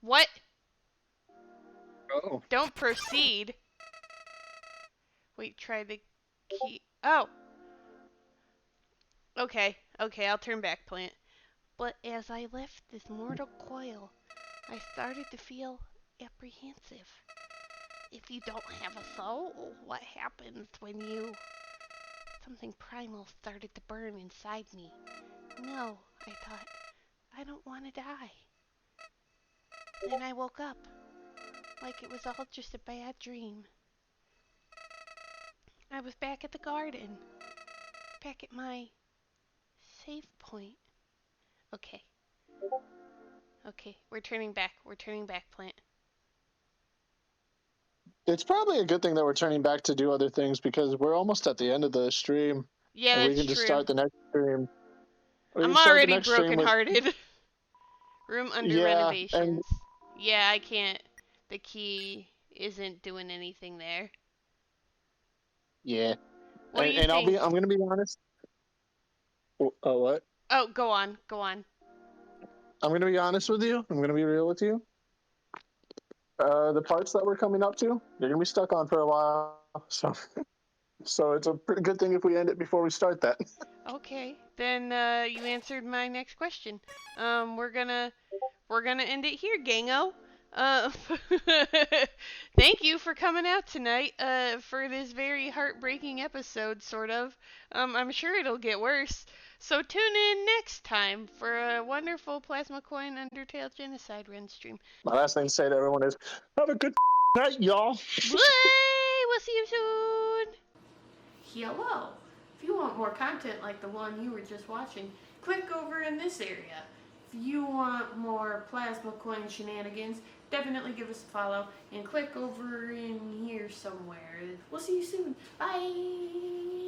What? oh. Don't proceed. Wait, try the key. Oh, okay, I'll turn back, plant. But as I left this mortal coil, I started to feel apprehensive. If you don't have a soul, what happens when you... Something primal started to burn inside me. No, I thought, I don't want to die. Then I woke up, like it was all just a bad dream. I was back at the garden, back at my save point. Okay, we're turning back, plant. It's probably a good thing that we're turning back to do other things because we're almost at the end of the stream, Yeah, and we that's can just true. start the next stream. We I'm can start the already next stream with brokenhearted. Room under yeah, and renovations. Yeah, I can't. The key isn't doing anything there. yeah, What do you and think? I'm gonna be honest. Oh, what? Oh, go on, go on. I'm gonna be honest with you. I'm gonna be real with you. The parts that we're coming up to, you're gonna be stuck on for a while. So So it's a pretty good thing if we end it before we start that. Okay, then you answered my next question. We're gonna end it here, gango. Uh, thank you for coming out tonight. For this very heartbreaking episode, sort of. I'm sure it'll get worse. So tune in next time for a wonderful Plasma Coin Undertale Genocide run stream. My last thing to say to everyone is, have a good night, y'all. Bye! We'll see you soon. Hello. If you want more content like the one you were just watching, click over in this area. If you want more Plasma Coin shenanigans, definitely give us a follow and click over in here somewhere. We'll see you soon. Bye!